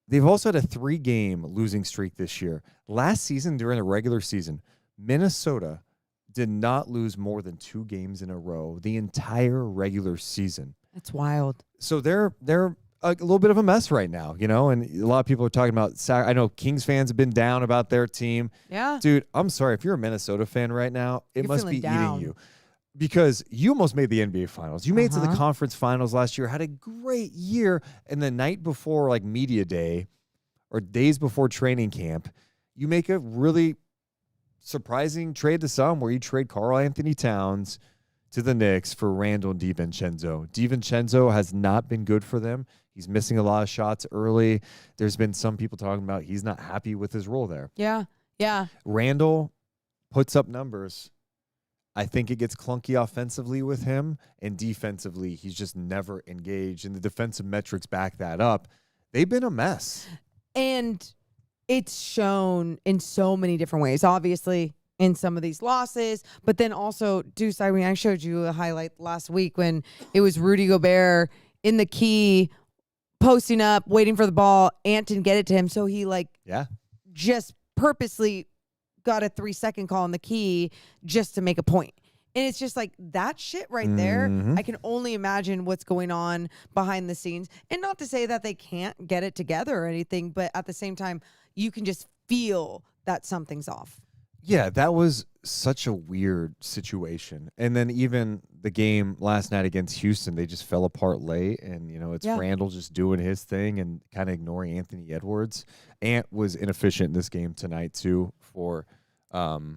They've also had a 3-game losing streak this year. Last season, during the regular season, Minnesota did not lose more than 2 games in a row the entire regular season. That's wild. So they're a little bit of a mess right now, you know? And a lot of people are talking about I know Kings fans have been down about their team. Yeah. Dude, I'm sorry. If you're a Minnesota fan right now, it You're must be feeling down. eating you. Because you almost made the NBA Finals. You made it to the conference finals last year, had a great year, and the night before, like, media day or days before training camp, you make a really surprising trade to some where you trade Karl Anthony Towns to the Knicks for Randall DiVincenzo. DiVincenzo has not been good for them. He's missing a lot of shots early. There's been some people talking about he's not happy with his role there. Yeah. Yeah. Randall puts up numbers. I think it gets clunky offensively with him, and defensively, he's just never engaged, and the defensive metrics back that up. They've been a mess. And it's shown in so many different ways, obviously, in some of these losses, but then also, Deuce, I mean, I showed you a highlight last week when it was Rudy Gobert in the key, posting up, waiting for the ball. Ant didn't get it to him, so he, just purposely got a 3-second call on the key just to make a point. And it's just like that shit right there. I can only imagine what's going on behind the scenes. And not to say that they can't get it together or anything, but at the same time, you can just feel that something's off. Yeah, that was such a weird situation. And then even the game last night against Houston, they just fell apart late. And, it's Randall just doing his thing and kind of ignoring Anthony Edwards. Ant was inefficient in this game tonight, too, for the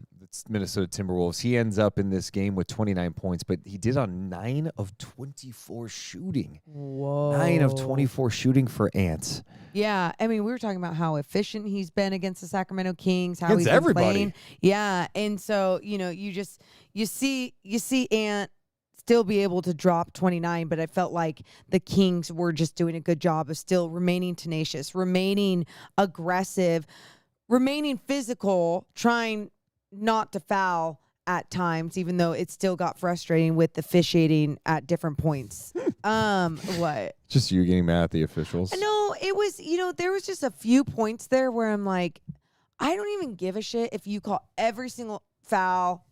Minnesota Timberwolves. He ends up in this game with 29 points, but he did on 9 of 24 shooting. Whoa. 9 of 24 shooting for Ant. Yeah, I mean, we were talking about how efficient he's been against the Sacramento Kings, how Against he's been everybody. playing. Yeah, and so, you see Ant still be able to drop 29, but I felt like the Kings were just doing a good job of still remaining tenacious, remaining aggressive, remaining physical, trying not to foul at times, even though it still got frustrating with the officiating at different points. What? Just you getting mad at the officials. No, it was, there was just a few points there where I'm like, I don't even give a shit if you call every single foul,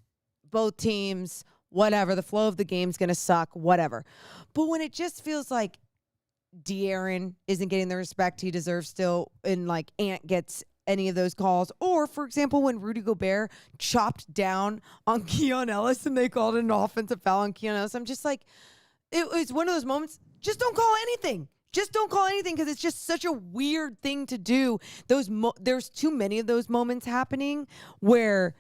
both teams, whatever. The flow of the game's going to suck, whatever. But when it just feels like De'Aaron isn't getting the respect he deserves still, and like Ant gets any of those calls, or for example, when Rudy Gobert chopped down on Keon Ellis and they called an offensive foul on Keon Ellis, I'm just like, it was one of those moments. Just don't call anything. Just don't call anything because it's just such a weird thing to do. There's too many of those moments happening where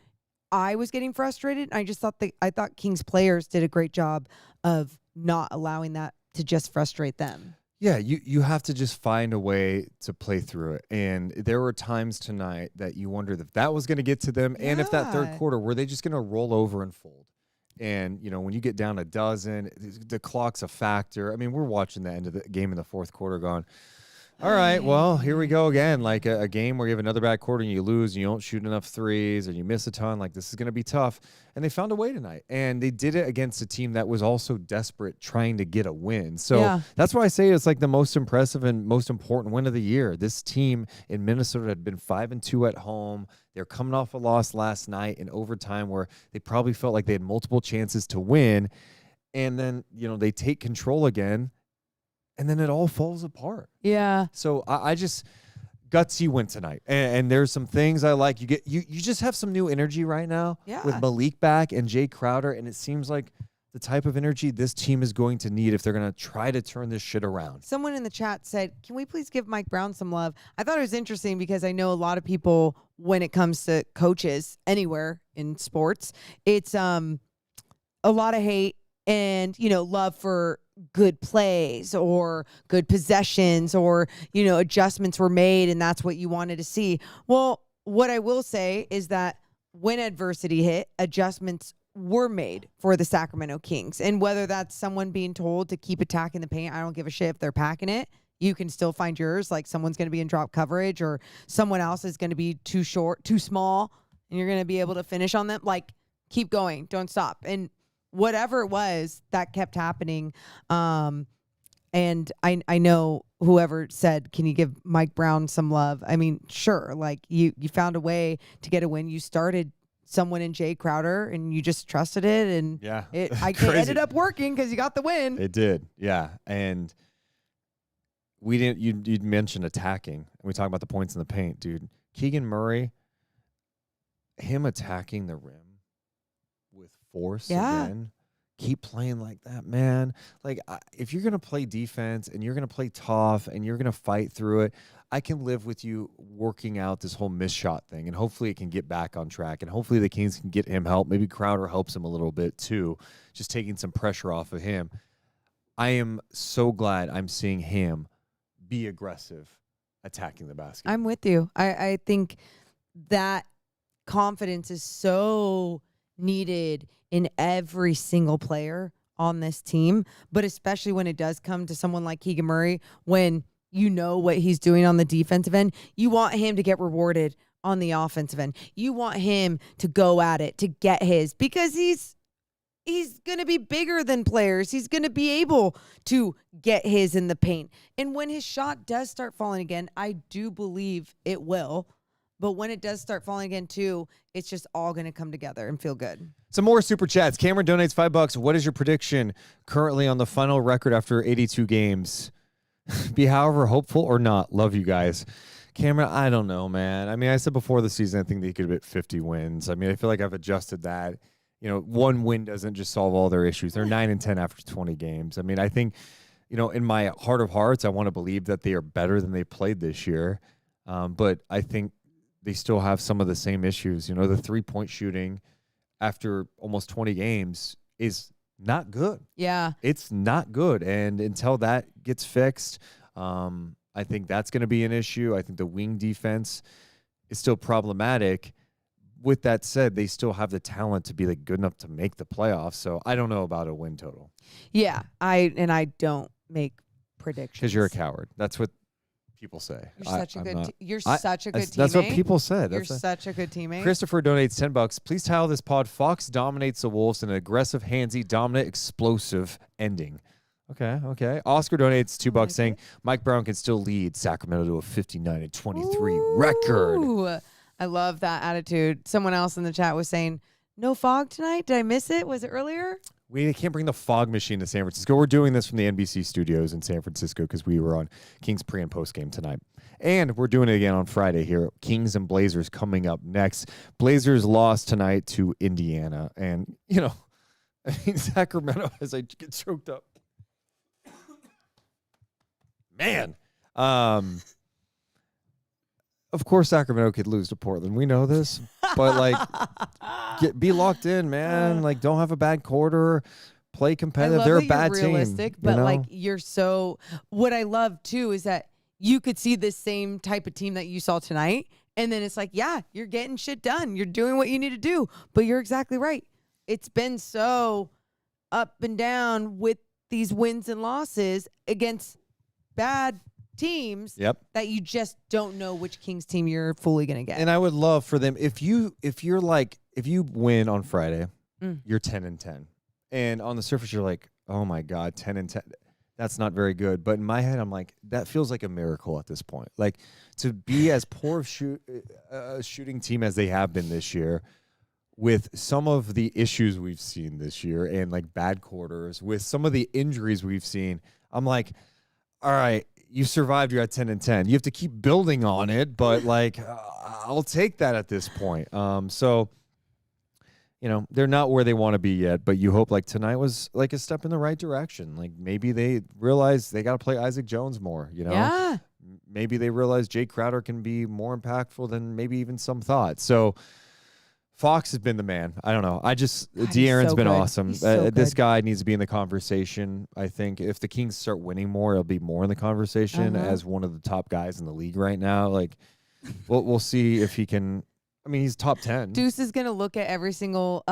I was getting frustrated. I just thought I thought Kings players did a great job of not allowing that to just frustrate them. Yeah, you have to just find a way to play through it. And there were times tonight that you wondered if that was going to get to them, and if that third quarter, were they just going to roll over and fold? And, when you get down a dozen, the clock's a factor. I mean, we're watching the end of the game in the fourth quarter going, all right, well, here we go again. Like a game where you have another bad quarter and you lose and you don't shoot enough threes and you miss a ton. Like, this is going to be tough. And they found a way tonight. And they did it against a team that was also desperate trying to get a win. So that's why I say it's like the most impressive and most important win of the year. This team in Minnesota had been 5-2 at home. They're coming off a loss last night in overtime where they probably felt like they had multiple chances to win. And then, they take control again. And then it all falls apart. Yeah. So I just gutsy win tonight, and there's some things I like. You just have some new energy right now with Malik back and Jae Crowder, and it seems like the type of energy this team is going to need if they're going to try to turn this shit around. Someone in the chat said, "Can we please give Mike Brown some love?" I thought it was interesting because I know a lot of people when it comes to coaches anywhere in sports, it's a lot of hate and love for good plays or good possessions or, adjustments were made and that's what you wanted to see. Well, what I will say is that when adversity hit, adjustments were made for the Sacramento Kings. And whether that's someone being told to keep attacking the paint, I don't give a shit if they're packing it. You can still find yours. Like someone's going to be in drop coverage or someone else is going to be too short, too small, and you're going to be able to finish on them. Like, keep going. Don't stop. And whatever it was that kept happening. And I know whoever said, can you give Mike Brown some love? I mean, sure. Like you found a way to get a win. You started someone in Jae Crowder and you just trusted it. And it ended up working because you got the win. It did. Yeah. And we didn't, you'd mentioned attacking and we talk about the points in the paint, dude. Keegan Murray, him attacking the rim with force again. Keep playing like that, man. Like, if you're going to play defense and you're going to play tough and you're going to fight through it, I can live with you working out this whole miss shot thing, and hopefully it can get back on track, and hopefully the Kings can get him help. Maybe Crowder helps him a little bit too, just taking some pressure off of him. I am so glad I'm seeing him be aggressive attacking the basket. I'm with you. I think that confidence is so needed in every single player on this team, but especially when it does come to someone like Keegan Murray, when you know what he's doing on the defensive end, you want him to get rewarded on the offensive end. You want him to go at it, to get his, because he's going to be bigger than players. He's going to be able to get his in the paint. And when his shot does start falling again, I do believe it will. But when it does start falling again, too, it's just all going to come together and feel good. Some more super chats. Cameron donates $5. What is your prediction currently on the final record after 82 games? Be however hopeful or not. Love you guys. Cameron, I don't know, man. I mean, I said before the season, I think they could hit 50 wins. I mean, I feel like I've adjusted that. One win doesn't just solve all their issues. They're 9-10 after 20 games. I mean, I think, in my heart of hearts, I want to believe that they are better than they played this year. But I think they still have some of the same issues. The 3-point shooting after almost 20 games is not good. Yeah. It's not good. And until that gets fixed, I think that's going to be an issue. I think the wing defense is still problematic. With that said, they still have the talent to be good enough to make the playoffs. So I don't know about a win total. Yeah. I don't make predictions. Because you're a coward. That's what people say. You're such a good teammate. That's what people said. You're such a good teammate. Christopher donates $10. Please title this pod Fox dominates the Wolves in an aggressive, handsy, dominant, explosive ending. Okay. Oscar donates $2 saying Mike Brown can still lead Sacramento to a 59-23 record. I love that attitude. Someone else in the chat was saying No fog tonight? Did I miss it? Was it earlier? We can't bring the fog machine to San Francisco. We're doing this from the NBC studios in San Francisco because we were on Kings pre and post game tonight. And we're doing it again on Friday here. Kings and Blazers coming up next. Blazers lost tonight to Indiana. And, I mean, Sacramento, as I get choked up. Man. Of course, Sacramento could lose to Portland. We know this. But, be locked in, man. Don't have a bad quarter. Play competitive. They're a bad team. Realistic, but, you're so... What I love, too, is that you could see the same type of team that you saw tonight, and then it's yeah, you're getting shit done. You're doing what you need to do. But you're exactly right. It's been so up and down with these wins and losses against bad teams that you just don't know which Kings team you're fully going to get. And I would love for them, if you win on Friday, you're 10-10. And on the surface, you're like, oh my God, 10-10. That's not very good. But in my head, I'm like, that feels like a miracle at this point. To be as poor of a shooting team as they have been this year, with some of the issues we've seen this year and bad quarters, with some of the injuries we've seen, I'm like, all right, you survived. You're at 10-10. You have to keep building on it, but I'll take that at this point. So, they're not where they want to be yet, but you hope tonight was a step in the right direction. Maybe they realize they got to play Isaac Jones more, Yeah. Maybe they realize Jae Crowder can be more impactful than maybe even some thought. So Fox has been the man. I don't know. De'Aaron's been awesome. This guy needs to be in the conversation. I think if the Kings start winning more, it'll be more in the conversation as one of the top guys in the league right now. We'll see if he can. I mean, he's top 10. Deuce is going to look at every single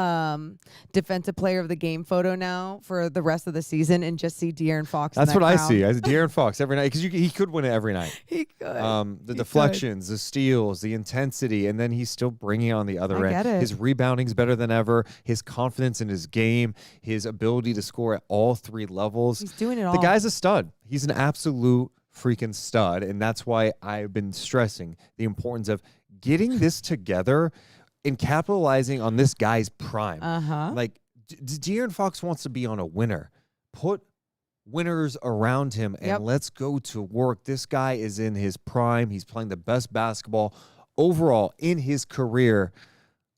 defensive player of the game photo now for the rest of the season and just see De'Aaron Fox. That's what crown. I see. I see De'Aaron Fox every night because he could win it every night. He could. The deflections, the steals, the intensity, and then he's still bringing it on the other end. Get it. His rebounding's better than ever. His confidence in his game, his ability to score at all three levels. He's doing it all. The guy's a stud. He's an absolute freaking stud, and that's why I've been stressing the importance of getting this together and capitalizing on this guy's prime. De'Aaron Fox wants to be on a winner. Put winners around him and let's go to work. This guy is in his prime. He's playing the best basketball overall in his career.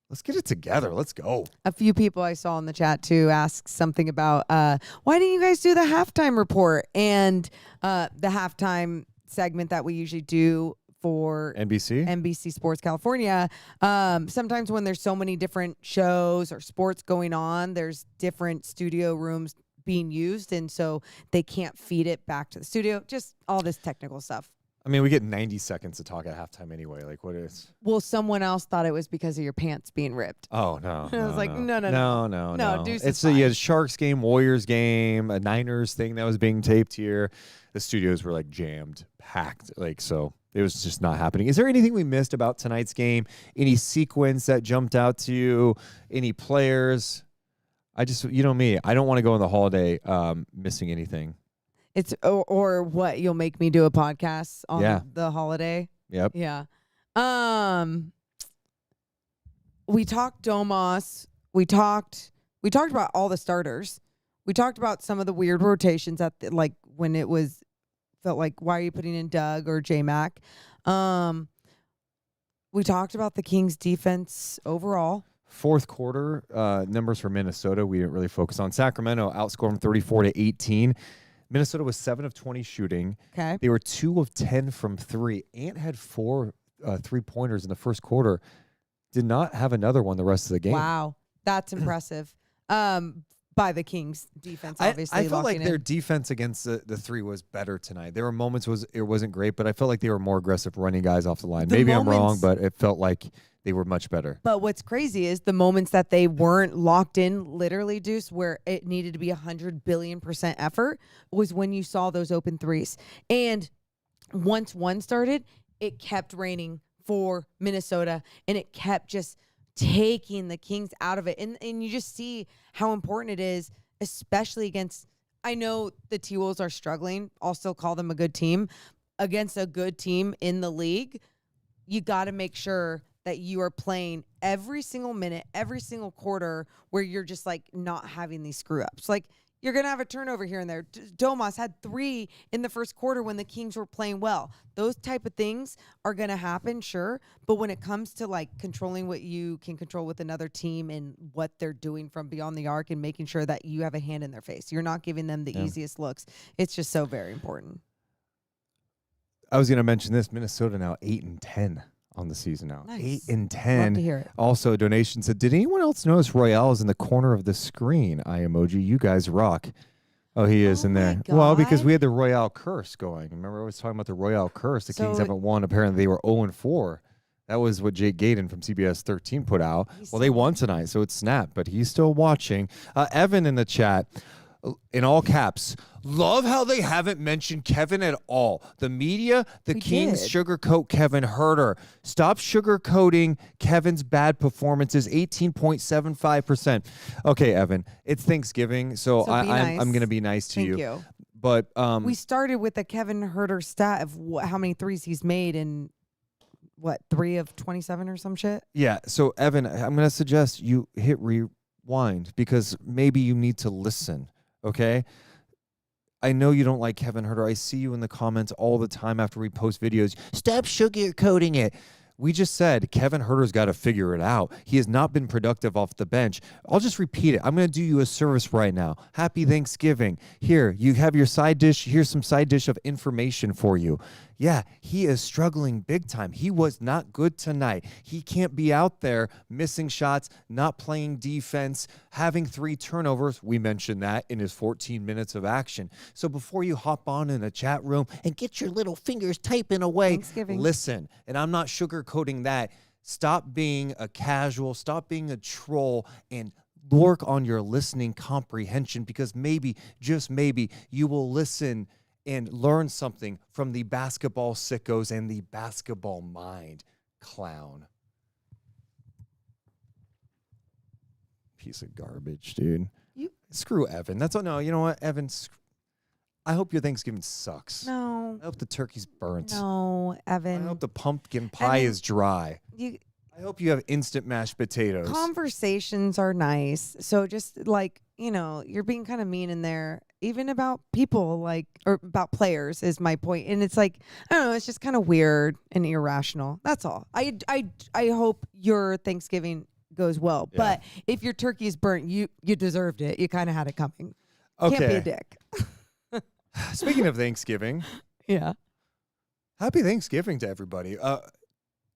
Let's get it together. Let's go. A few people I saw in the chat too asked something about why didn't you guys do the halftime report and the halftime segment that we usually do for NBC Sports California. Sometimes when there's so many different shows or sports going on, there's different studio rooms being used, and so they can't feed it back to the studio. Just all this technical stuff. I mean, we get 90 seconds to talk at halftime anyway. What is? Well, someone else thought it was because of your pants being ripped. Oh, no. I was no. Deuce it's a Sharks game, Warriors game, a Niners thing that was being taped here. The studios were jammed, packed. So it was just not happening. Is there anything we missed about tonight's game? Any sequence that jumped out to you? Any players? I just, me, I don't want to go in the holiday missing anything. It's or what, you'll make me do a podcast on the holiday? Yep. Yeah. We talked Domas. We talked about all the starters. We talked about some of the weird rotations at when it felt like, why are you putting in Doug or J-Mac? We talked about the Kings defense overall. Fourth quarter numbers for Minnesota, we didn't really focus on. Sacramento outscored them 34-18. Minnesota was 7 of 20 shooting. Okay. They were 2 of 10 from 3. Ant had 4 3-pointers in the first quarter. Did not have another one the rest of the game. Wow. That's impressive. By the Kings defense, obviously. I felt like their defense against the 3 was better tonight. There were moments it wasn't great, but I felt like they were more aggressive running guys off the line. Maybe I'm wrong, but it felt like they were much better. But what's crazy is the moments that they weren't locked in, literally, Deuce, where it needed to be 100 billion% effort, was when you saw those open threes. And once one started, it kept raining for Minnesota, and it kept just taking the Kings out of it. And you just see how important it is, especially against, I know the T-Wolves are struggling. I'll still call them a good team. Against a good team in the league, you got to make sure that you are playing every single minute, every single quarter where you're just like not having these screw ups. Like you're going to have a turnover here and there. Domas had 3 in the first quarter when the Kings were playing well. Those type of things are going to happen, sure. But when it comes to like controlling what you can control with another team and what they're doing from beyond the arc and making sure that you have a hand in their face, you're not giving them the easiest looks. It's just so very important. I was going to mention this. Minnesota now 8-10 on the season now. Nice. 8-10. Love to hear it. Also, donation said, did anyone else notice Royale is in the corner of the screen? Eye emoji. You guys rock. Oh, he is in there. Well, because we had the Royale curse going. Remember I was talking about the Royale curse. The Kings haven't won. Apparently, they were 0-4. That was what Jake Gaden from CBS 13 put out. Well, they won tonight, so it snapped, but he's still watching. Evan in the chat, in all caps, love how they haven't mentioned Kevin at all. The media, the Kings sugarcoat Kevin Herter. Stop sugarcoating Kevin's bad performances, 18.75%. Okay, Evan, it's Thanksgiving, so I'm going to be nice to you. Thank you. But we started with a Kevin Herter stat of how many threes he's made in, 3 of 27 or some shit? Yeah, so Evan, I'm going to suggest you hit rewind because maybe you need to listen. Okay, I know you don't like Kevin Herter. I see you in the comments all the time after we post videos. Stop sugarcoating it. We just said Kevin Herter's got to figure it out. He has not been productive off the bench. I'll just repeat it. I'm going to do you a service right now. Happy Thanksgiving. Here, you have your side dish. Here's some side dish of information for you. Yeah, he is struggling big time. He was not good tonight. He can't be out there missing shots, not playing defense, having 3 turnovers. We mentioned that in his 14 minutes of action. So before you hop on in a chat room and get your little fingers typing away, listen. And I'm not sugarcoating that. Stop being a casual, stop being a troll, and work on your listening comprehension because maybe, just maybe, you will listen and learn something from the basketball sickos and the basketball mind, clown. Piece of garbage, dude. Screw Evan. That's all. No, you know what, Evan? I hope your Thanksgiving sucks. No. I hope the turkey's burnt. No, Evan. I hope the pumpkin pie is dry. I hope you have instant mashed potatoes. Conversations are nice. So just like, you're being kind of mean in there, even about people or about players is my point. And it's like, I don't know, it's just kind of weird and irrational. That's all. I hope your Thanksgiving goes well. Yeah. But if your turkey is burnt, you deserved it. You kind of had it coming. Okay. Can't be a dick. Speaking of Thanksgiving. Yeah. Happy Thanksgiving to everybody.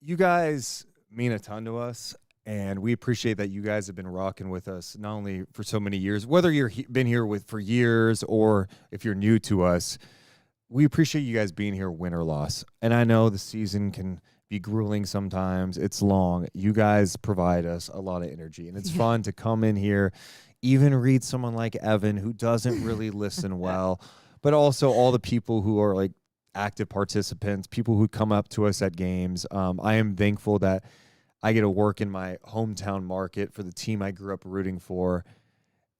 You guys mean a ton to us, and we appreciate that you guys have been rocking with us not only for so many years, whether you've been here for years or if you're new to us. We appreciate you guys being here, win or loss. And I know the season can be grueling sometimes. It's long. You guys provide us a lot of energy, and it's fun to come in here, even read someone like Evan who doesn't really listen well, but also all the people who are like active participants, people who come up to us at games. I am thankful that I get to work in my hometown market for the team I grew up rooting for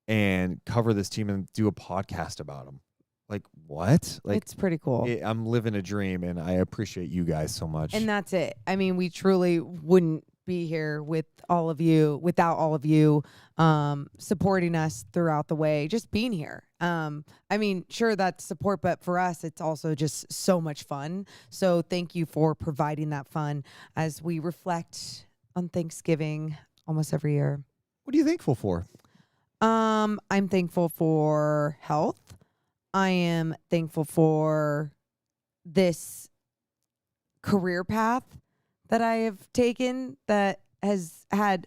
and cover this team and do a podcast about them. Like, what? Like, it's pretty cool. I'm living a dream, and I appreciate you guys so much. And that's it. I mean, we truly wouldn't be here without all of you supporting us throughout the way, just being here. I mean, sure, that's support, but for us, it's also just so much fun. So thank you for providing that fun as we reflect on Thanksgiving almost every year. What are you thankful for? I'm thankful for health. I am thankful for this career path that I have taken that has had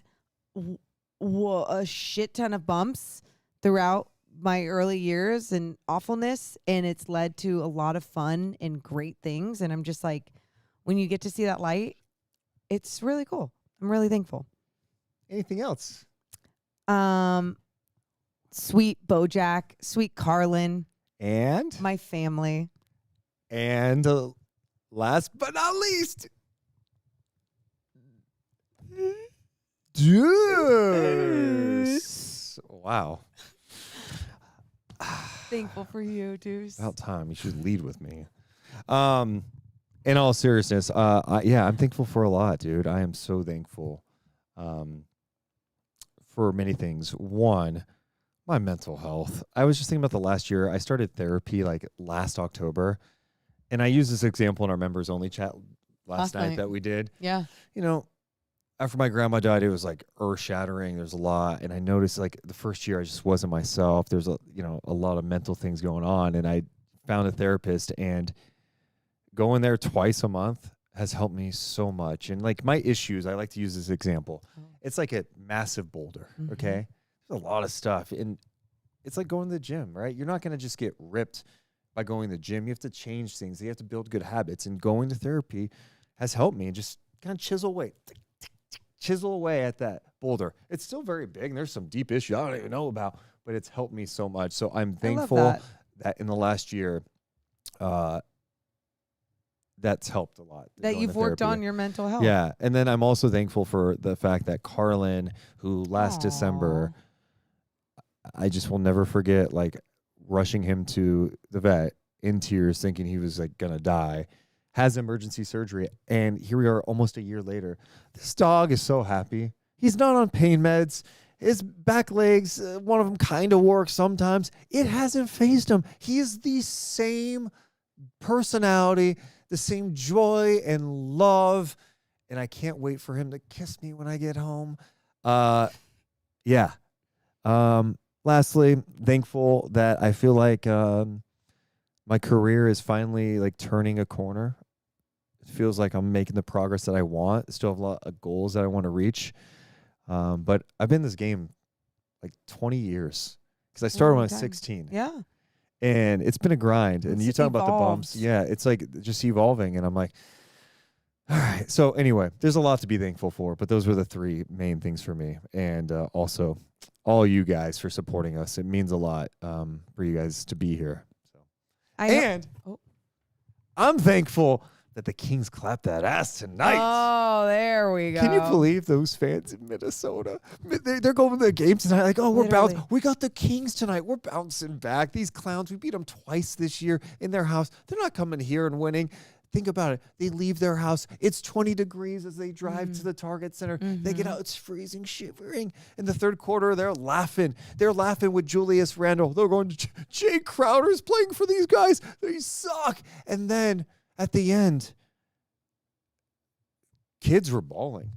a shit ton of bumps throughout my early years and awfulness, and it's led to a lot of fun and great things. And I'm just like, when you get to see that light, it's really cool. I'm really thankful. Anything else? Sweet Bojack, sweet Carlin, and my family, and last but not least, Deuce. Wow. Thankful for you, Deuce. About time. You should lead with me. In all seriousness, I'm thankful for a lot, dude. I am so thankful. for many things. One, my mental health. I was just thinking about the last year. I started therapy like last October, and I used this example in our members only chat last night that we did. Yeah. You know, after my grandma died, it was like earth shattering. There's a lot, and I noticed like the first year I just wasn't myself. There's a lot of mental things going on, and I found a therapist, and going there twice a month has helped me so much. And like my issues, I like to use this example. It's like a massive boulder. Okay, there's a lot of stuff, and it's like going to the gym, right? You're not going to just get ripped by going to the gym. You have to change things. You have to build good habits, and going to therapy has helped me just kind of chisel away at that boulder. It's still very big, and there's some deep issues I don't even know about, but it's helped me so much. So I'm thankful that in the last year, that's helped a lot. That you've worked on your mental health. Yeah. And then I'm also thankful for the fact that Carlin, who last December, I just will never forget, like, rushing him to the vet in tears, thinking he was like going to die, has emergency surgery. And here we are almost a year later. This dog is so happy. He's not on pain meds. His back legs, one of them kind of works sometimes. It hasn't phased him. He is the same personality, the same joy and love. And I can't wait for him to kiss me when I get home. Yeah. Lastly, thankful that I feel like my career is finally like turning a corner. It feels like I'm making the progress that I want. Still have a lot of goals that I want to reach. But I've been in this game like 20 years because I started when I was 16. Yeah. And it's been a grind. And you talk about the bumps. Yeah, it's like just evolving. And I'm like, all right. So anyway, there's a lot to be thankful for. But those were the three main things for me. And also all you guys for supporting us. It means a lot for you guys to be here. So. I'm thankful that the Kings clapped that ass tonight. Oh, there we go. Can you believe those fans in Minnesota? They're going to the game tonight like, oh, we're bouncing. We got the Kings tonight. We're bouncing back. These clowns, we beat them twice this year in their house. They're not coming here and winning. Think about it. They leave their house. It's 20 degrees as they drive to the Target Center. They get out. It's freezing, shivering. In the third quarter, they're laughing. They're laughing with Julius Randle. They're going, Jae Crowder's playing for these guys. They suck. And then at the end, kids were bawling.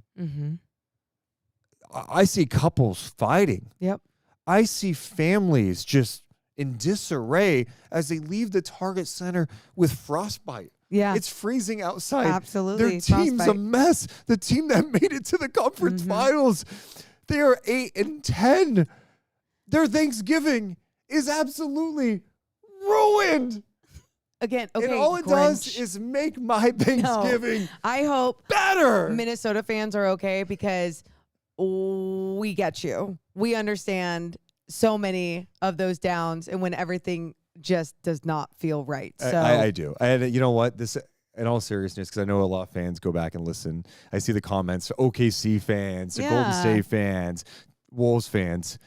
I see couples fighting. Yep. I see families just in disarray as they leave the Target Center with frostbite. Yeah. It's freezing outside. Absolutely. Their team's a mess. The team that made it to the conference finals, they are 8-10. Their Thanksgiving is absolutely ruined. Again, okay. And all it does is make my Thanksgiving I hope better. Minnesota fans are okay because we get you. We understand so many of those downs and when everything just does not feel right. So I do. And you know what? This, in all seriousness, because I know a lot of fans go back and listen. I see the comments, OKC fans, the Golden State fans, Wolves fans.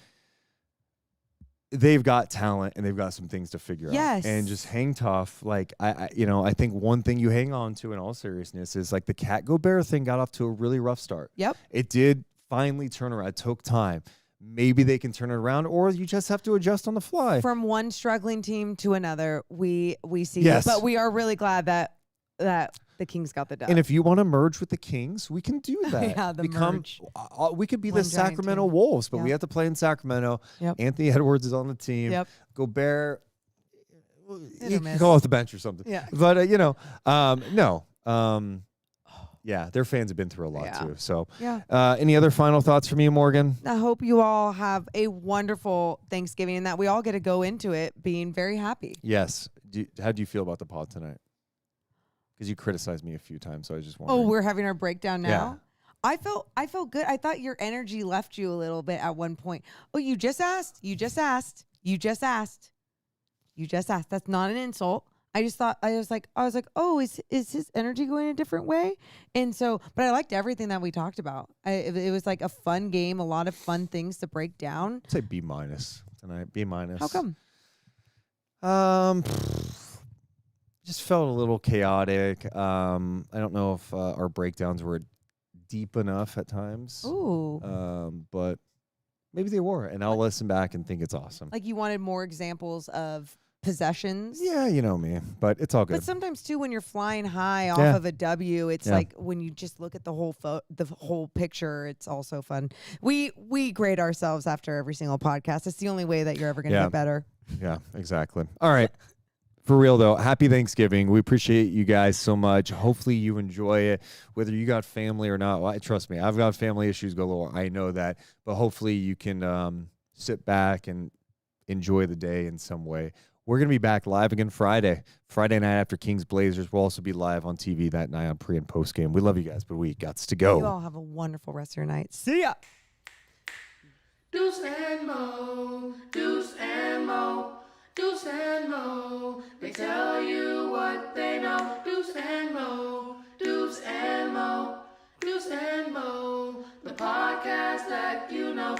They've got talent and they've got some things to figure out. And just hang tough. Like I think one thing you hang on to in all seriousness is like the Cat Gobert thing got off to a really rough start. Yep. It did finally turn around. It took time. Maybe they can turn it around, or you just have to adjust on the fly. From one struggling team to another, we see yes. it. But we are really glad that the Kings got the dub. And if you want to merge with the Kings, we can do that. Yeah, merge. We could be One the Sacramento team. Wolves, but we have to play in Sacramento. Yep. Anthony Edwards is on the team. Yep. Gobert, Hit you or can miss. go off the bench or something. Yeah. But, no. Yeah, their fans have been through a lot too. So, any other final thoughts from you, Morgan? I hope you all have a wonderful Thanksgiving and that we all get to go into it being very happy. Yes. How do you feel about the pod tonight? Because you criticized me a few times, so I was just wondering. Oh, we're having our breakdown now? Yeah. I felt good. I thought your energy left you a little bit at one point. Oh, you just asked. That's not an insult. I just thought I was like, oh, is his energy going a different way? And so, but I liked everything that we talked about. It was like a fun game, a lot of fun things to break down. I'd say B- tonight. B-. How come? Just felt a little chaotic. I don't know if our breakdowns were deep enough at times. Ooh. But maybe they were, and I'll listen back and think it's awesome. Like you wanted more examples of possessions. Yeah, you know me, but it's all good. But sometimes too, when you're flying high off Yeah. of a W, it's Yeah. like when you just look at the whole picture. It's also fun. We grade ourselves after every single podcast. It's the only way that you're ever going to Yeah. get better. Yeah, exactly. All right. For real, though, happy Thanksgiving. We appreciate you guys so much. Hopefully you enjoy it, whether you got family or not. Well, trust me, I've got family issues galore. I know that. But hopefully you can sit back and enjoy the day in some way. We're going to be back live again Friday night after Kings Blazers. We'll also be live on TV that night on pre and post game. We love you guys, but we got to go. You all have a wonderful rest of your night. See ya. Deuce and Mo, Deuce and Mo, Deuce and Mo. They tell you what they know. Deuce and Mo, Deuce and Mo, Deuce and Mo. The podcast that you know.